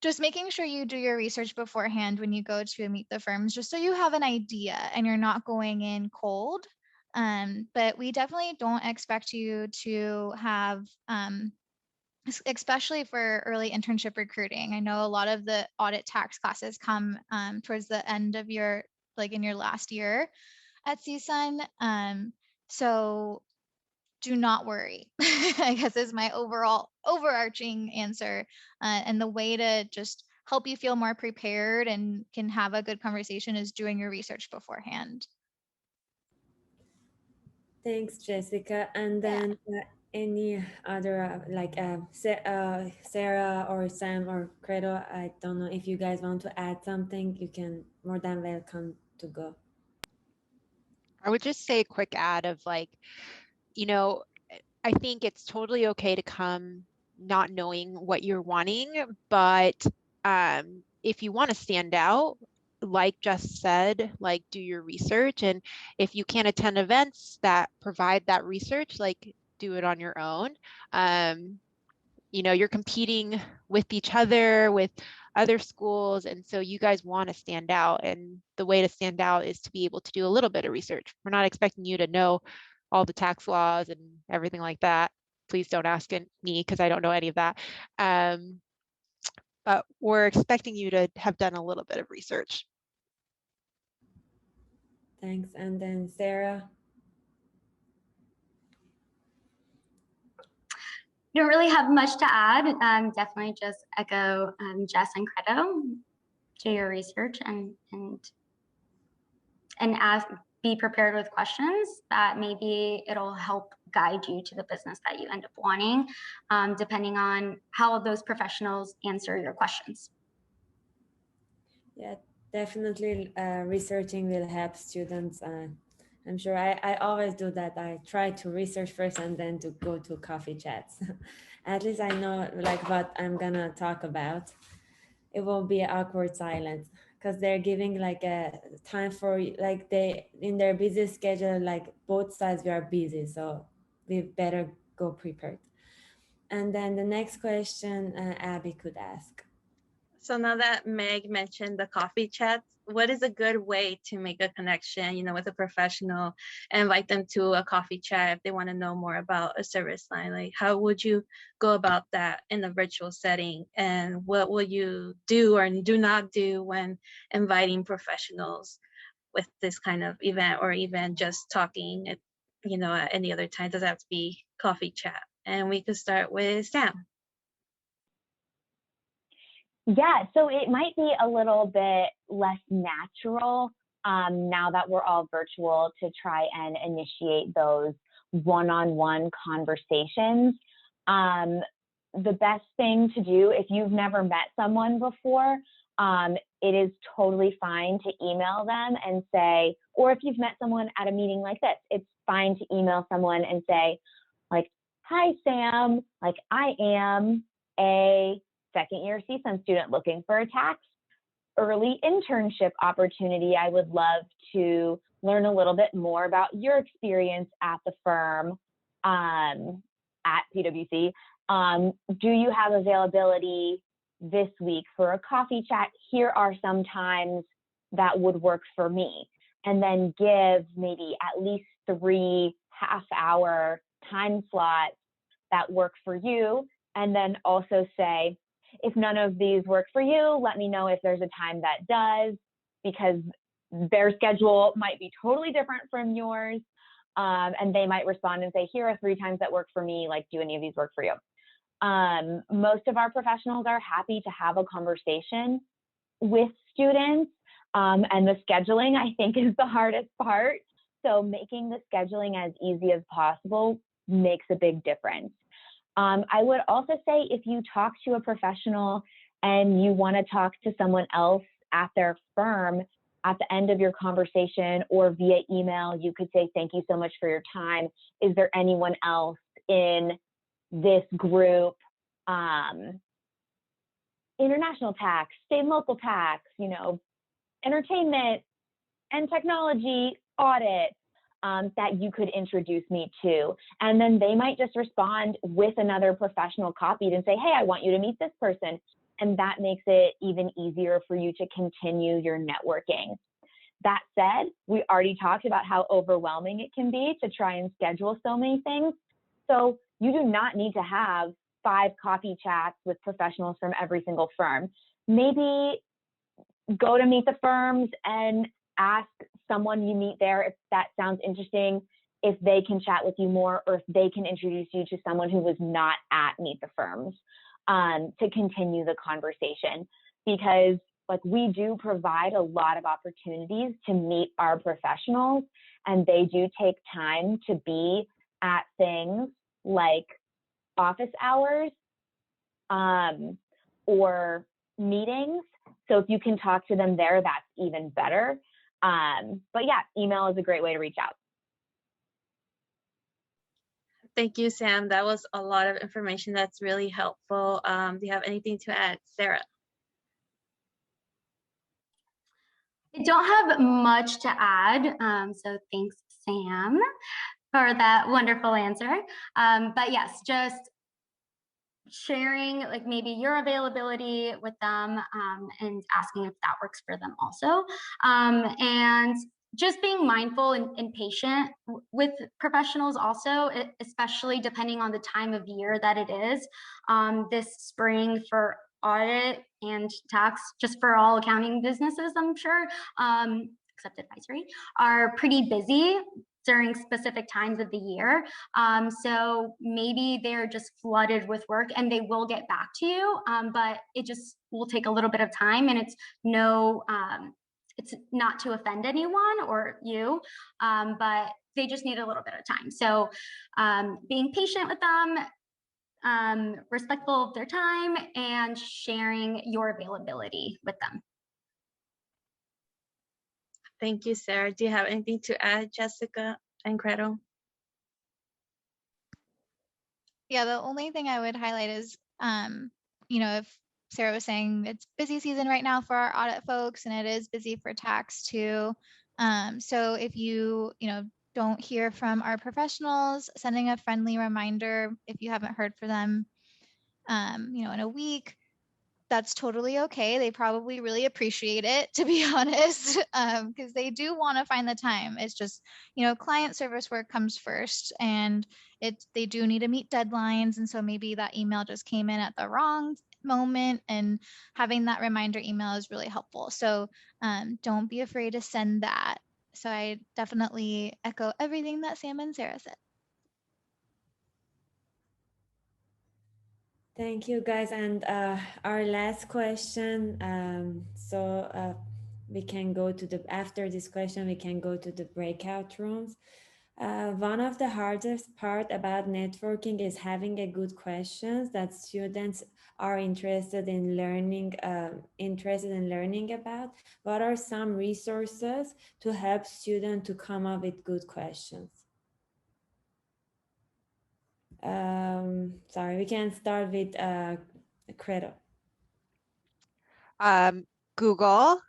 just making sure you do your research beforehand when you go to Meet the Firms, just so you have an idea and you're not going in cold. But we definitely don't expect you to have especially for early internship recruiting. I know a lot of the audit tax classes come towards the end of in your last year at CSUN. So do not worry, I guess is my overarching answer. And the way to just help you feel more prepared and can have a good conversation is doing your research beforehand. Thanks, Jessica. And then any other Sarah or Sam or Credo, I don't know if you guys want to add something, you can more than welcome to go. I would just say a quick ad of I think it's totally okay to come not knowing what you're wanting, but if you want to stand out, like Jess said, do your research. And if you can't attend events that provide that research, do it on your own. You're competing with each other, with other schools. And so you guys want to stand out. And the way to stand out is to be able to do a little bit of research. We're not expecting you to know all the tax laws and everything like that. Please don't ask me because I don't know any of that. But we're expecting you to have done a little bit of research. Thanks. And then Sarah. Don't really have much to add. Definitely just echo Jess and Credo. Do your research and be prepared with questions that maybe it'll help guide you to the business that you end up wanting, depending on how those professionals answer your questions. Yeah, definitely researching will help students. I'm sure I always do that. I try to research first and then to go to coffee chats. At least I know what I'm gonna talk about. It won't be awkward silence because they're giving a time for they in their busy schedule, both sides we are busy, so we better go prepared. And then the next question Abby could ask. So now that Meg mentioned the coffee chats, what is a good way to make a connection, with a professional and invite them to a coffee chat if they want to know more about a service line? How would you go about that in a virtual setting? And what will you do or do not do when inviting professionals with this kind of event, or even just talking at, at any other time? Does that have to be coffee chat? And we could start with Sam. Yeah, so it might be a little bit less natural now that we're all virtual to try and initiate those one-on-one conversations. The best thing to do, if you've never met someone before, it is totally fine to email them and say, or if you've met someone at a meeting like this, it's fine to email someone and say, hi, Sam, I am a second-year CSUN student looking for a tax early internship opportunity. I would love to learn a little bit more about your experience at the firm at PwC. Do you have availability this week for a coffee chat? Here are some times that would work for me. And then give maybe at least 3 half-hour time slots that work for you. And then also say, if none of these work for you, let me know if there's a time that does, because their schedule might be totally different from yours. And they might respond and say, here are 3 times that work for me. Do any of these work for you? Most of our professionals are happy to have a conversation with students, and the scheduling, I think, is the hardest part. So making the scheduling as easy as possible makes a big difference. I would also say if you talk to a professional and you want to talk to someone else at their firm, at the end of your conversation or via email, you could say, thank you so much for your time. Is there anyone else in this group, international tax, state and local tax, you know, entertainment and technology audit, that you could introduce me to? And then they might just respond with another professional copied and say, hey, I want you to meet this person. And that makes it even easier for you to continue your networking. That said, we already talked about how overwhelming it can be to try and schedule so many things. So you do not need to have 5 coffee chats with professionals from every single firm. Maybe go to meet the firms and ask someone you meet there if that sounds interesting, if they can chat with you more, or if they can introduce you to someone who was not at Meet the Firms, to continue the conversation. Because like, we do provide a lot of opportunities to meet our professionals, and they do take time to be at things like office hours, or meetings. So if you can talk to them there, that's even better. But yeah, email is a great way to reach out. Thank you, Sam. That was a lot of information that's really helpful. Do you have anything to add, Sarah? I don't have much to add, so thanks, Sam, for that wonderful answer. But yes, just sharing like maybe your availability with them, and asking if that works for them also. And just being mindful and patient with professionals also, especially depending on the time of year that it is. This spring for audit and tax, just for all accounting businesses, I'm sure, except advisory, are pretty busy during specific times of the year. So maybe they're just flooded with work, and they will get back to you, but it just will take a little bit of time, and it's not to offend anyone or you, but they just need a little bit of time. So being patient with them, respectful of their time, and sharing your availability with them. Thank you, Sarah. Do you have anything to add, Jessica and Credo? Yeah, the only thing I would highlight is, you know, if Sarah was saying it's busy season right now for our audit folks, and it is busy for tax too. So if you don't hear from our professionals, sending a friendly reminder if you haven't heard from them, in a week, that's totally okay. They probably really appreciate it, to be honest, because they do want to find the time. It's just, client service work comes first, and they do need to meet deadlines. And so maybe that email just came in at the wrong moment, and having that reminder email is really helpful. So don't be afraid to send that. So I definitely echo everything that Sam and Sarah said. Thank you, guys. And our last question, we can go to after this question, we can go to the breakout rooms. One of the hardest part about networking is having a good questions that students are interested in learning about. What are some resources to help students to come up with good questions? Sorry, we can start with Credo. Google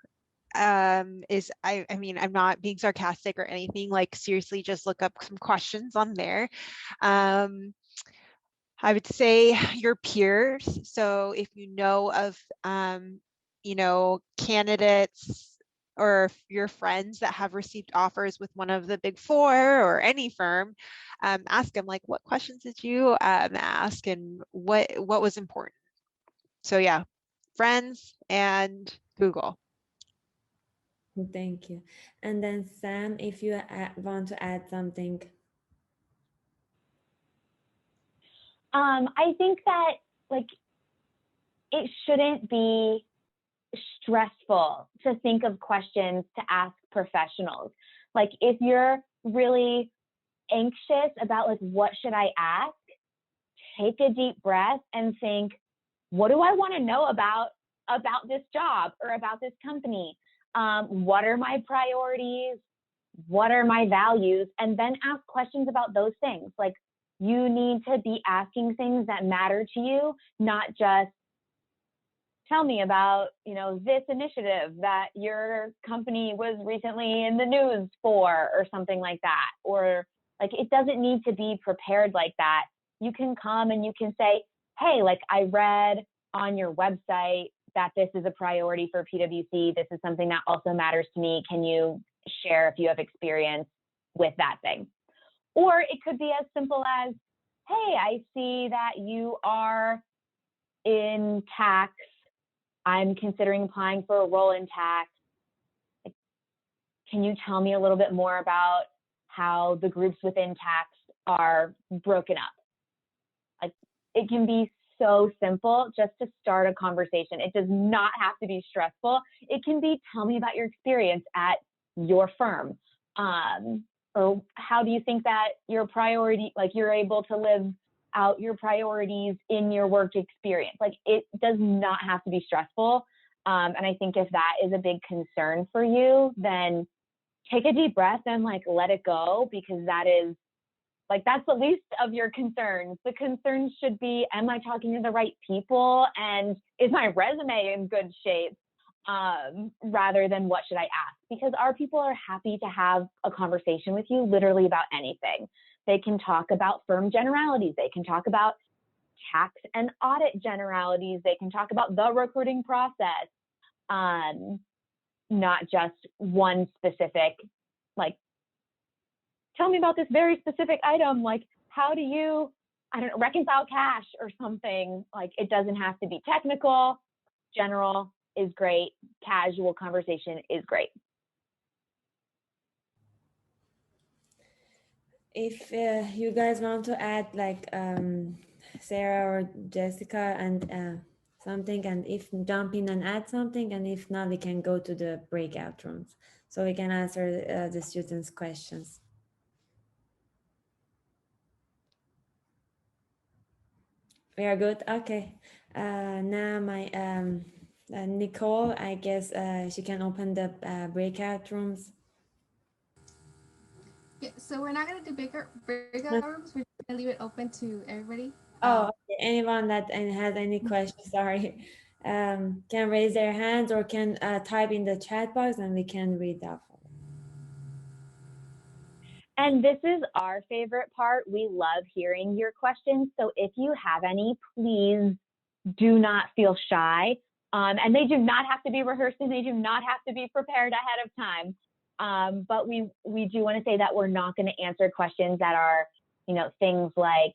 is, I mean, I'm not being sarcastic or anything, like seriously, just look up some questions on there. I would say your peers. So if you know of, candidates or your friends that have received offers with one of the big four or any firm, ask them like, what questions did you ask, and what was important? So yeah, friends and Google. Thank you. And then Sam, if you want to add something. I think that like it shouldn't be stressful to think of questions to ask professionals. Like if you're really anxious about like what should I ask, take a deep breath and think, what do I want to know about this job or about this company? What are my priorities? What are my values? And then ask questions about those things. Like you need to be asking things that matter to you, not just tell me about, you know, this initiative that your company was recently in the news for, or something like that. Or like, it doesn't need to be prepared like that. You can come and you can say, hey, like I read on your website that this is a priority for PwC. This is something that also matters to me. Can you share if you have experience with that thing? Or it could be as simple as, hey, I see that you are in tax. I'm considering applying for a role in tax. Can you tell me a little bit more about how the groups within tax are broken up? Like, it can be so simple just to start a conversation. It does not have to be stressful. It can be, tell me about your experience at your firm. Or how do you think that your priority, like you're able to live out your priorities in your work experience? Like it does not have to be stressful. And I think if that is a big concern for you, then take a deep breath and like let it go, because that is like, that's the least of your concerns. The concerns should be, am I talking to the right people? And is my resume in good shape? Rather than what should I ask? Because our people are happy to have a conversation with you literally about anything. They can talk about firm generalities. They can talk about tax and audit generalities. They can talk about the recruiting process, not just one specific, like, tell me about this very specific item. Like, how do you, I don't know, reconcile cash or something? Like, it doesn't have to be technical. General is great. Casual conversation is great. If you guys want to add like Sarah or Jessica and something, and if jump in and add something, and if not, we can go to the breakout rooms so we can answer the students' questions. We are good. Okay. Now my Nicole, I guess she can open the breakout rooms. Yeah, so we're not going to do breakout rooms. We're just going to leave it open to everybody. Oh, okay. Anyone that has any questions, sorry, can raise their hands or can type in the chat box and we can read that. And this is our favorite part. We love hearing your questions. So if you have any, please do not feel shy. And they do not have to be rehearsed and they do not have to be prepared ahead of time. But we do want to say that we're not going to answer questions that are, you know, things like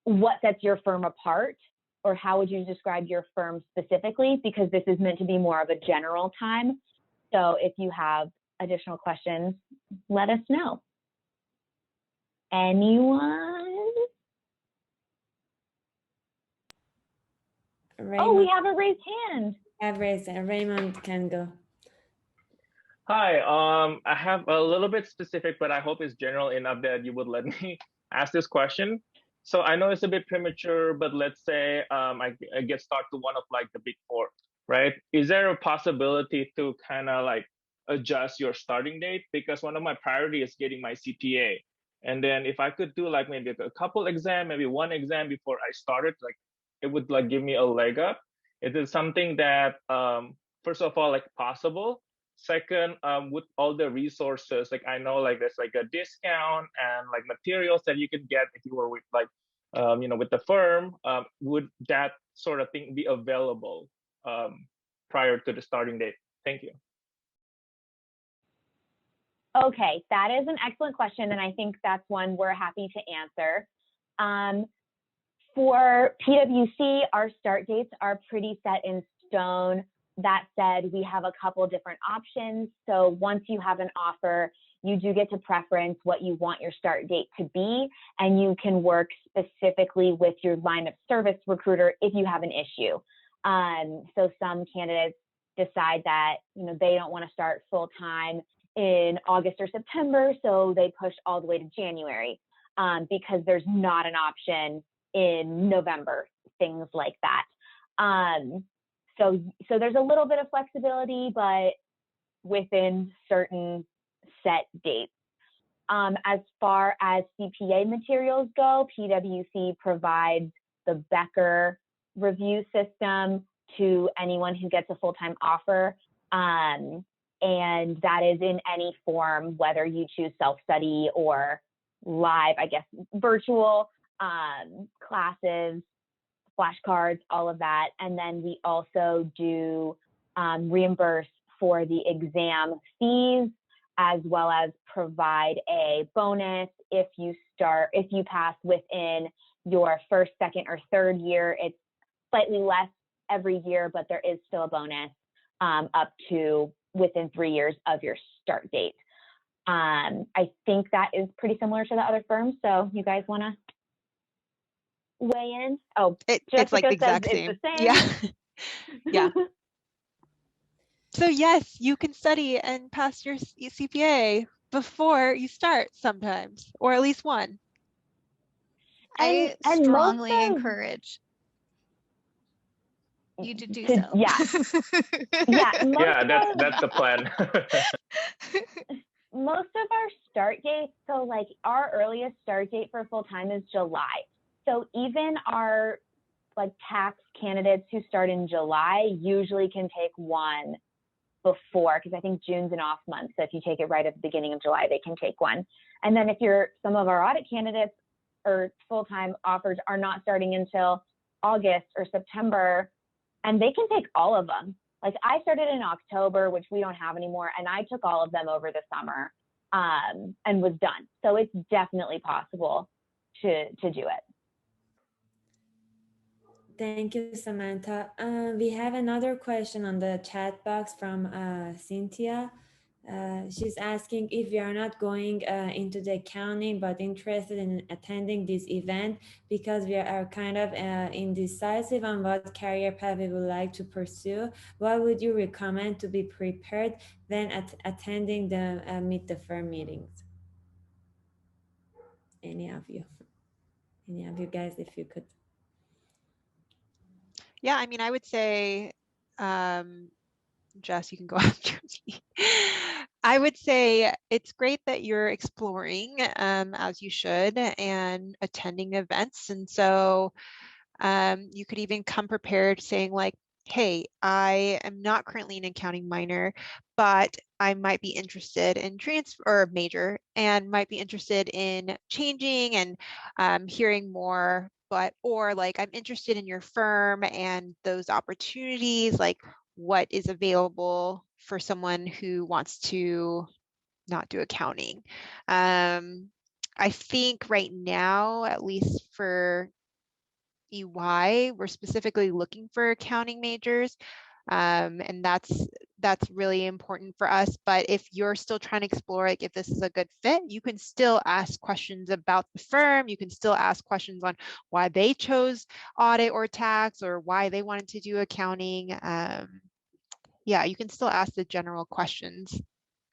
what sets your firm apart or how would you describe your firm specifically, because this is meant to be more of a general time. So if you have additional questions, let us know. Anyone? Raymond, oh, we have a raised hand. Have raised hand. Raymond can go. Hi, I have a little bit specific, but I hope it's general enough that you would let me ask this question. So I know it's a bit premature, but let's say I get stuck to one of like the big four, right? Is there a possibility to kind of like adjust your starting date? Because one of my priorities is getting my CPA. And then if I could do like maybe a couple exam, maybe one exam before I started, like it would like give me a leg up. It is something that, first of all, like possible. Second, with all the resources, like I know like there's like a discount and like materials that you could get if you were with like, you know, with the firm, would that sort of thing be available prior to the starting date? Thank you. Okay, that is an excellent question, and I think that's one we're happy to answer. For PwC, our start dates are pretty set in stone. That said, we have a couple different options. So once you have an offer, you do get to preference what you want your start date to be, and you can work specifically with your line of service recruiter if you have an issue. So some candidates decide that, you know, they don't want to start full time in August or September, so they push all the way to January because there's not an option in November, things like that. So there's a little bit of flexibility, but within certain set dates. As far as CPA materials go, PwC provides the Becker review system to anyone who gets a full-time offer. And that is in any form, whether you choose self-study or live, I guess, virtual classes, flashcards, all of that. And then we also do reimburse for the exam fees, as well as provide a bonus if you pass within your first, second, or third year. It's slightly less every year, but there is still a bonus up to within 3 years of your start date. I think that is pretty similar to the other firms. So you guys want to weigh in? Oh, it's like the exact same. It's the same. Yeah. Yeah. So yes, you can study and pass your CPA before you start sometimes, or at least one. I strongly encourage you to do so. Yeah. Yeah, that's the plan. Most of our start dates, so like our earliest start date for full-time is July. So even our like tax candidates who start in July usually can take one before, because I think June's an off month. So if you take it right at the beginning of July, they can take one. And then if some of our audit candidates or full-time offers are not starting until August or September, and they can take all of them. Like I started in October, which we don't have anymore, and I took all of them over the summer and was done. So it's definitely possible to do it. Thank you, Samantha. We have another question on the chat box from Cynthia. She's asking if we are not going into the accounting, but interested in attending this event because we are kind of indecisive on what career path we would like to pursue. What would you recommend to be prepared when attending the Meet the Firm meetings? Any of you guys, if you could. Yeah, I mean, I would say, Jess, you can go after me. I would say it's great that you're exploring, as you should, and attending events. And so you could even come prepared saying like, hey, I am not currently an accounting minor, but I might be interested in major and might be interested in changing and hearing more. Or like, I'm interested in your firm and those opportunities, like what is available for someone who wants to not do accounting. I think right now, at least for EY, we're specifically looking for accounting majors. And that's really important for us. But if you're still trying to explore, like if this is a good fit, you can still ask questions about the firm. You can still ask questions on why they chose audit or tax or why they wanted to do accounting. Yeah, you can still ask the general questions.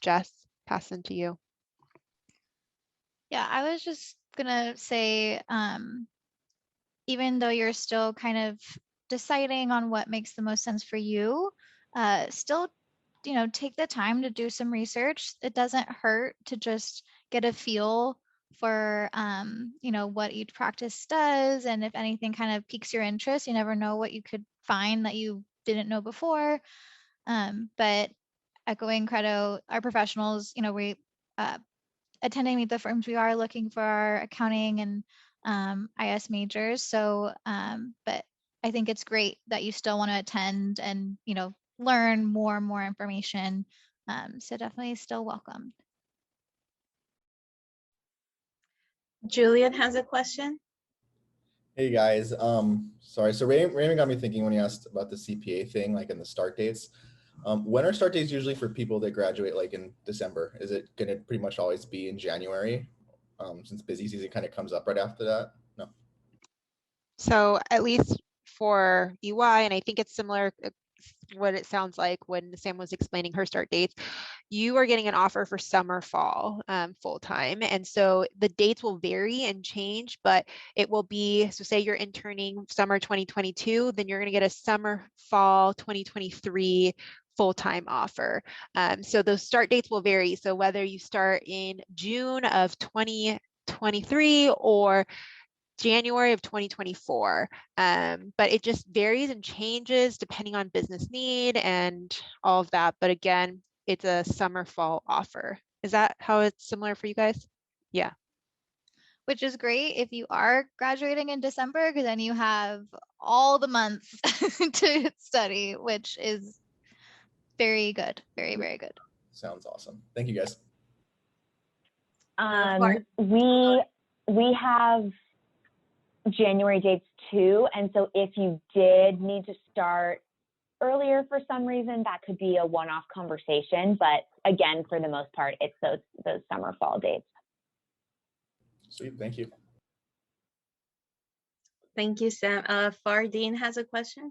Jess, pass them to you. Yeah, I was just gonna say, even though you're still kind of deciding on what makes the most sense for you, still, take the time to do some research. It doesn't hurt to just get a feel for, what each practice does. And if anything kind of piques your interest, you never know what you could find that you didn't know before. But echoing Credo, our professionals, we attending Meet the Firms, we are looking for our accounting and IS majors. So, but I think it's great that you still want to attend and, learn more and more information. So definitely still welcome. Julian has a question. Hey guys, sorry. So Raymond got me thinking when he asked about the CPA thing, like in the start dates. When are start dates usually for people that graduate like in December? Is it going to pretty much always be in January since busy season kind of comes up right after that? No. So at least for EY, and I think it's similar what it sounds like when Sam was explaining her start dates, you are getting an offer for summer fall full-time. And so the dates will vary and change, but it will be, so say you're interning summer 2022, then you're going to get a summer fall 2023 full-time offer. So those start dates will vary. So whether you start in June of 2023 or January of 2024, but it just varies and changes depending on business need and all of that. But again, it's a summer fall offer. Is that how it's similar for you guys? Yeah. Which is great if you are graduating in December, because then you have all the months to study, which is very good. Very, very good. Sounds awesome. Thank you guys. We have January dates too. And so if you did need to start earlier for some reason, that could be a one-off conversation. But again, for the most part, it's those summer fall dates. Sweet, thank you. Thank you, Sam. Fardeen has a question.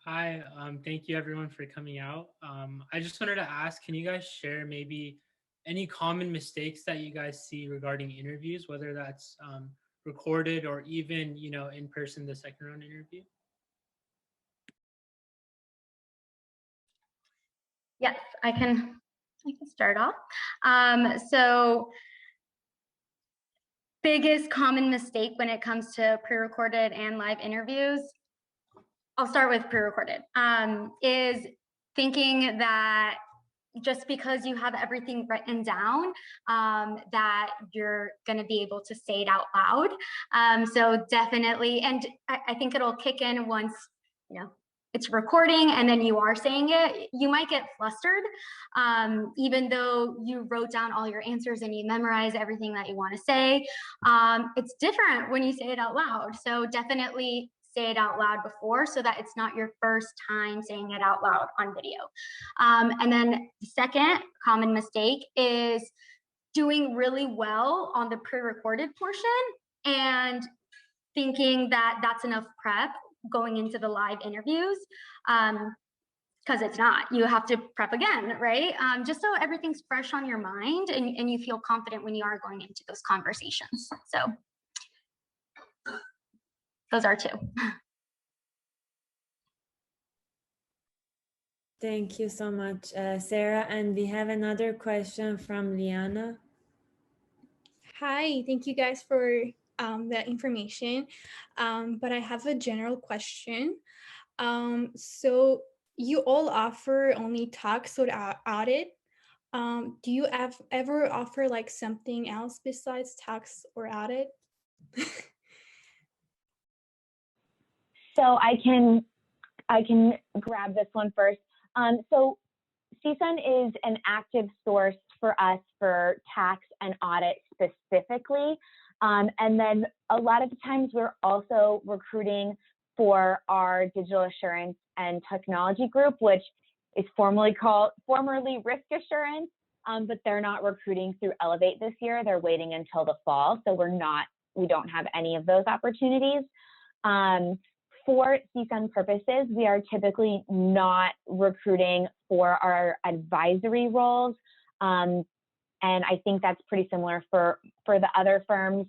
Hi, thank you everyone for coming out. I just wanted to ask, can you guys share maybe any common mistakes that you guys see regarding interviews, whether that's recorded or even, in person, the second round interview? Yes, I can start off. So biggest common mistake when it comes to pre-recorded and live interviews, I'll start with pre-recorded, is thinking that just because you have everything written down, that you're going to be able to say it out loud. So definitely, and I think it'll kick in once, it's recording and then you are saying it, you might get flustered, even though you wrote down all your answers and you memorize everything that you want to say. It's different when you say it out loud. So definitely say it out loud before so that it's not your first time saying it out loud on video. And then the second common mistake is doing really well on the pre-recorded portion and thinking that that's enough prep going into the live interviews, because it's not. You have to prep again, right? Just so everything's fresh on your mind and you feel confident when you are going into those conversations. So those are two. Thank you so much, Sarah. And we have another question from Liana. Hi, thank you guys for the information. But I have a general question. So you all offer only tax or audit. Do you ever offer like something else besides tax or audit? So I can grab this one first. So CSUN is an active source for us for tax and audit specifically. And then a lot of the times we're also recruiting for our digital assurance and technology group, which is formerly risk assurance, but they're not recruiting through Elevate this year. They're waiting until the fall. So we don't have any of those opportunities. For CSUN purposes, we are typically not recruiting for our advisory roles. And I think that's pretty similar for the other firms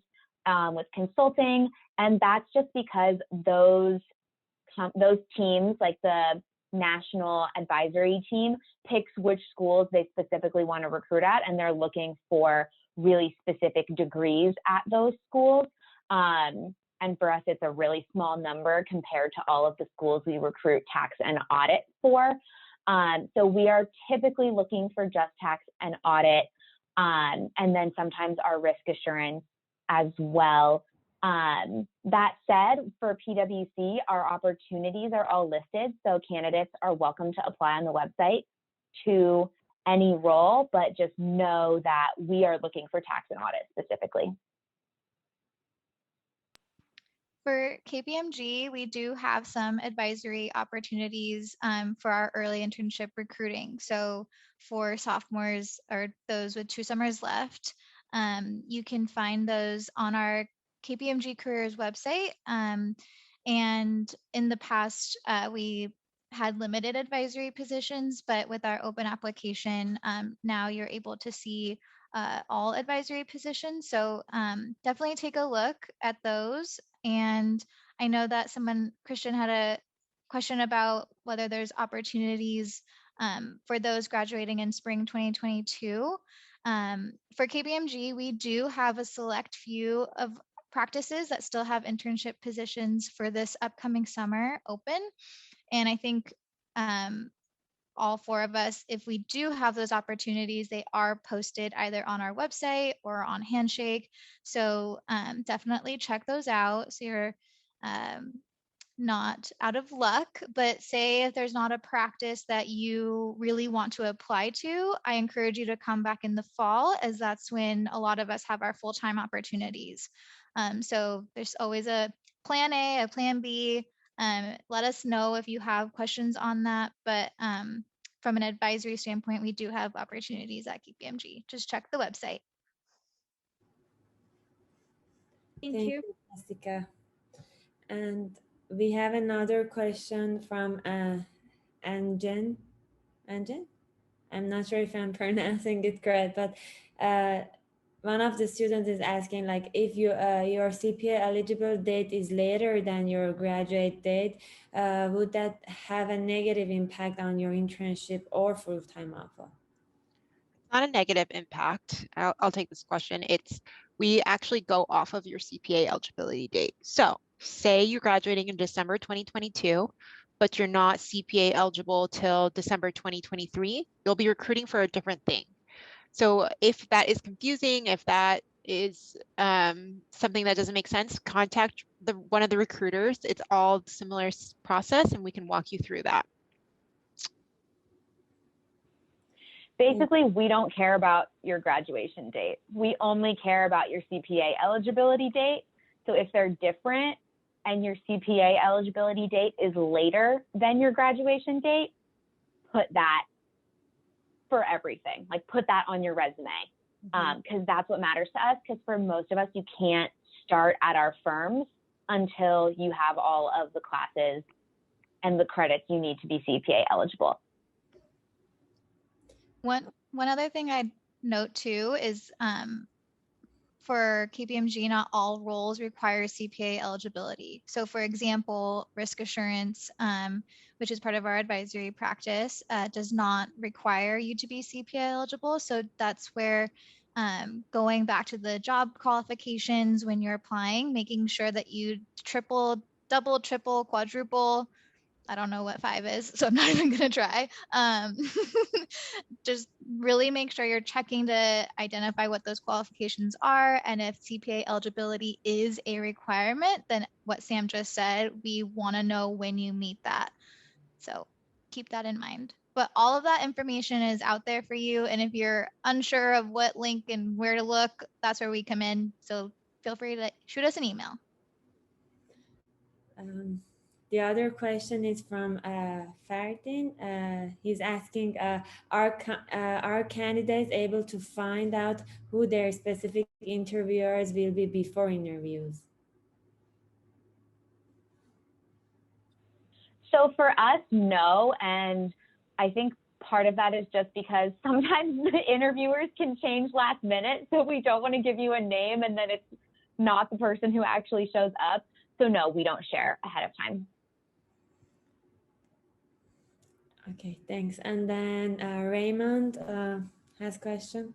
with consulting. And that's just because those teams, like the national advisory team, picks which schools they specifically want to recruit at, and they're looking for really specific degrees at those schools. And for us, it's a really small number compared to all of the schools we recruit tax and audit for. So we are typically looking for just tax and audit, and then sometimes our risk assurance as well. That said, for PwC, our opportunities are all listed, so candidates are welcome to apply on the website to any role, but just know that we are looking for tax and audit specifically. For KPMG, we do have some advisory opportunities for our early internship recruiting. So for sophomores or those with 2 summers left, you can find those on our KPMG careers website. And in the past, we had limited advisory positions, but with our open application, now you're able to see all advisory positions. So definitely take a look at those. And I know that Christian had a question about whether there's opportunities for those graduating in spring 2022. For KPMG, we do have a select few of practices that still have internship positions for this upcoming summer open. And I think all 4 of us, if we do have those opportunities, they are posted either on our website or on Handshake. So definitely check those out so you're not out of luck. But say if there's not a practice that you really want to apply to, I encourage you to come back in the fall, as that's when a lot of us have our full-time opportunities. So there's always a plan A, a plan B. Let us know if you have questions on that. But from an advisory standpoint, we do have opportunities at KPMG. Just check the website. Thank you. Jessica. And we have another question from Anjan. Anjan? I'm not sure if I'm pronouncing it correct, but one of the students is asking, like, if you your CPA eligible date is later than your graduate date, would that have a negative impact on your internship or full-time offer? Not a negative impact. I'll take this question. We actually go off of your CPA eligibility date. So say you're graduating in December 2022, but you're not CPA eligible till December 2023, you'll be recruiting for a different thing. So if that is confusing, if that is something that doesn't make sense, contact one of the recruiters. It's all similar process, and we can walk you through that. Basically, we don't care about your graduation date. We only care about your CPA eligibility date. So if they're different and your CPA eligibility date is later than your graduation date, put that for everything. Like, put that on your resume, because that's what matters to us. Because for most of us, you can't start at our firms until you have all of the classes and the credits you need to be CPA eligible. One other thing I'd note too is for KPMG, not all roles require CPA eligibility. So for example, risk assurance, which is part of our advisory practice, does not require you to be CPA eligible. So that's where going back to the job qualifications when you're applying, making sure that you double, triple, quadruple, I don't know what 5 is, so I'm not even going to try. Just really make sure you're checking to identify what those qualifications are. And if CPA eligibility is a requirement, then what Sam just said, we want to know when you meet that. So keep that in mind. But all of that information is out there for you. And if you're unsure of what link and where to look, that's where we come in. So feel free to shoot us an email. The other question is from Fardin. He's asking, are candidates able to find out who their specific interviewers will be before interviews? So for us, no. And I think part of that is just because sometimes the interviewers can change last minute. So we don't want to give you a name and then it's not the person who actually shows up. So no, we don't share ahead of time. Okay, thanks. And then Raymond has a question.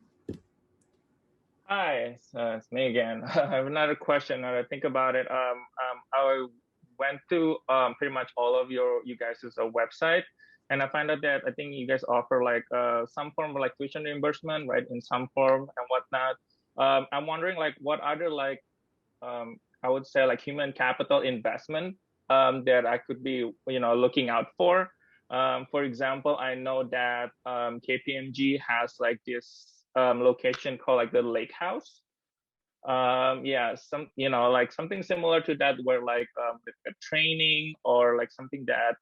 Hi, it's me again. I have another question. Now that I think about it, I went to pretty much all of you guys' website, and I found out that I think you guys offer like some form of like tuition reimbursement, right? In some form and whatnot. I'm wondering like what other like I would say like human capital investment that I could be looking out for. For example, I know that KPMG has like this location called like the Lake House. Yeah, like something similar to that, where like a training or like something that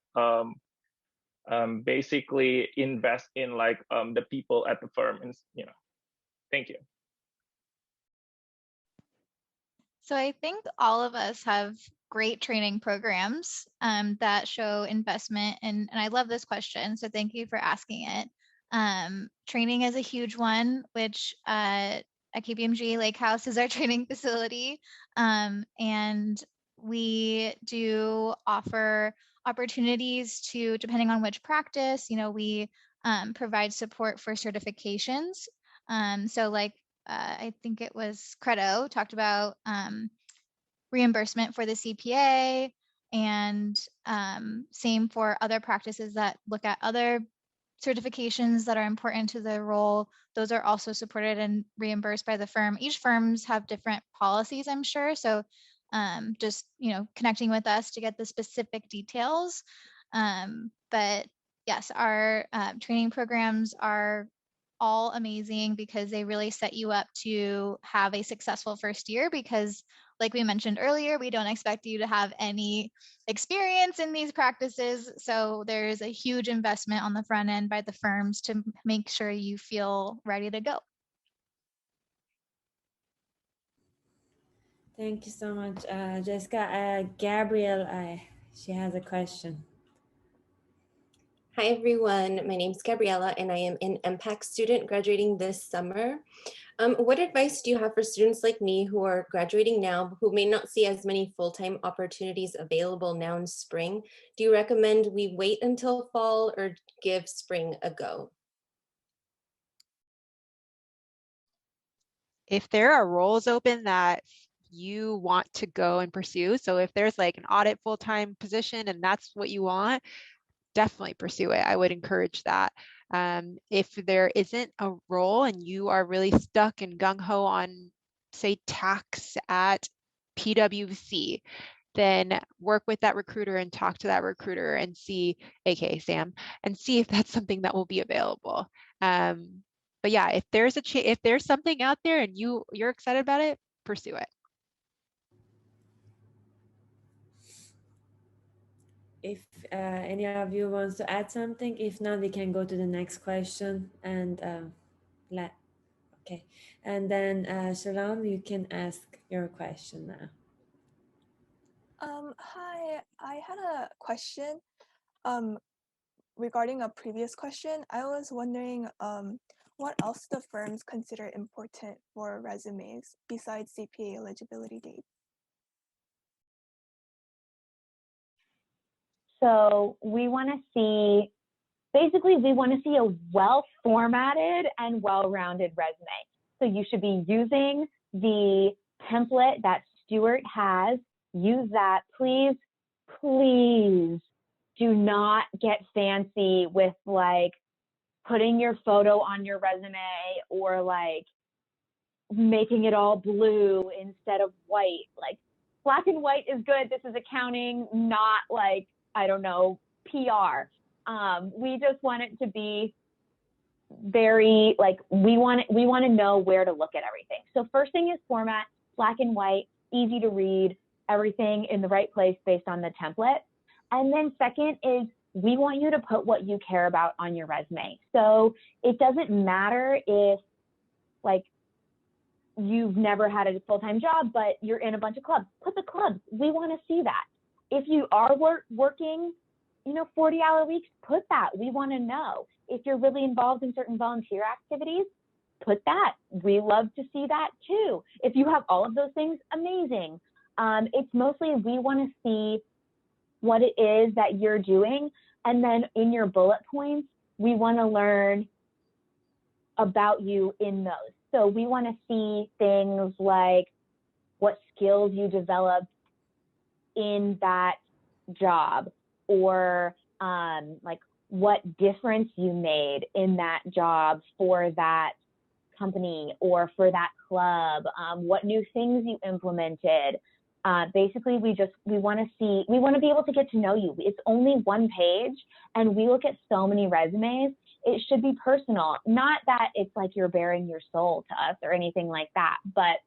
basically invest in like the people at the firm, and thank you. So I think all of us have great training programs that show investment, and I love this question, so thank you for asking it. Training is a huge one, which at KPMG Lake House is our training facility, and we do offer opportunities to, depending on which practice, we provide support for certifications. So like I think it was Credo talked about reimbursement for the CPA, and same for other practices that look at other certifications that are important to the role. Those are also supported and reimbursed by the firm. Each firms have different policies, I'm sure. So just connecting with us to get the specific details. But yes, our training programs are all amazing because they really set you up to have a successful first year, because like we mentioned earlier, we don't expect you to have any experience in these practices. So there's a huge investment on the front end by the firms to make sure you feel ready to go. Thank you so much, Jessica. Gabrielle, she has a question. Hi, everyone. My name is Gabriella, and I am an MPAC student graduating this summer. What advice do you have for students like me who are graduating now, who may not see as many full-time opportunities available now in spring? Do you recommend we wait until fall or give spring a go? If there are roles open that you want to go and pursue, so if there's like an audit full-time position and that's what you want, definitely pursue it. I would encourage that. If there isn't a role and you are really stuck and gung-ho on, say, tax at PwC, then work with that recruiter and talk to that recruiter and see, aka Sam, and see if that's something that will be available. But yeah, if there's something out there and you're excited about it, pursue it. If any of you wants to add something, if not, we can go to the next question. And okay, and then Shalom, you can ask your question now. Hi, I had a question regarding a previous question. I was wondering what else the firms consider important for resumes besides CPA eligibility dates? So we want to see, basically we want to see a well-formatted and well-rounded resume. So you should be using the template that Stuart has. Use that. Please, please do not get fancy with like putting your photo on your resume or like making it all blue instead of white. Like black and white is good. This is accounting, not like, I don't know, PR. We just want it to be very like, we want to know where to look at everything. So first thing is format, black and white, easy to read, everything in the right place based on the template. And then second is we want you to put what you care about on your resume. So it doesn't matter if like you've never had a full-time job, but you're in a bunch of clubs. Put the clubs. We want to see that. If you are working, 40-hour weeks, put that. We want to know. If you're really involved in certain volunteer activities, put that. We love to see that too. If you have all of those things, amazing. It's mostly we want to see what it is that you're doing. And then in your bullet points, we want to learn about you in those. So we want to see things like what skills you developed in that job, or like what difference you made in that job for that company or for that club, what new things you implemented. Basically, we want to be able to get to know you. It's only one page and we look at so many resumes. It should be personal, not that it's like you're bearing your soul to us or anything like that, but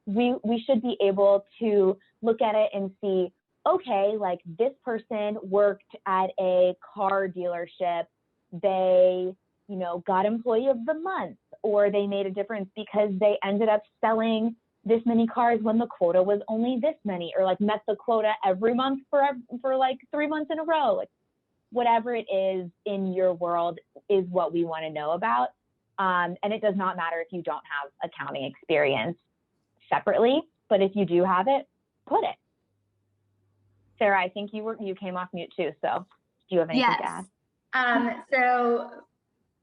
we should be able to look at it and see, okay, like this person worked at a car dealership, they, you know, got employee of the month, or they made a difference because they ended up selling this many cars when the quota was only this many, or like met the quota every month for like 3 months in a row. Like whatever it is in your world is what we want to know about. And it does not matter if you don't have accounting experience separately, but if you do have it, put it. Sarah, I think you came off mute too, so do you have anything to add? So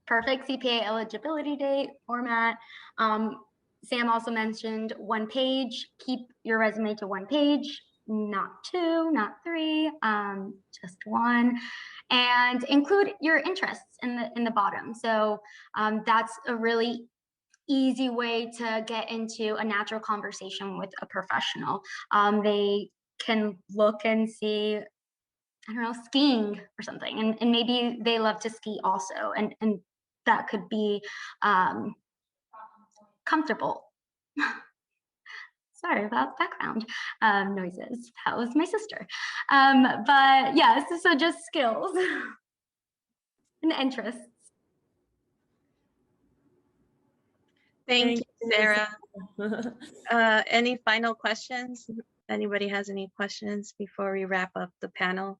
perfect CPA eligibility date format. Sam also mentioned 1 page. Keep your resume to 1 page, not 2, not 3, just 1. And include your interests in the bottom. So that's a really easy way to get into a natural conversation with a professional. They can look and see, I don't know, skiing or something, and maybe they love to ski also, and that could be comfortable. Sorry about background noises. That was my sister. But yes, so just skills and interests. Thank you, Sarah. Any final questions? Anybody has any questions before we wrap up the panel?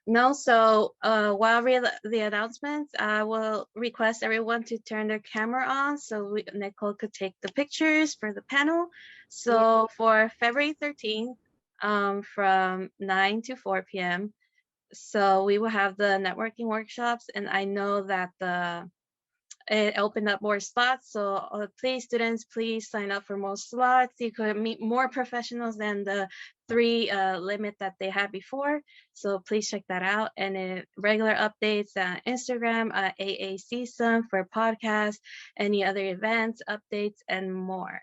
No, so while the announcements, I will request everyone to turn their camera on so Nicole could take the pictures for the panel. So for February 13th, from 9 to 4 p.m. So we will have the networking workshops, and I know that it opened up more slots. So please, students, please sign up for more slots. You could meet more professionals than the 3 limit that they had before. So please check that out. And regular updates on Instagram, CSUN for podcasts, any other events, updates, and more.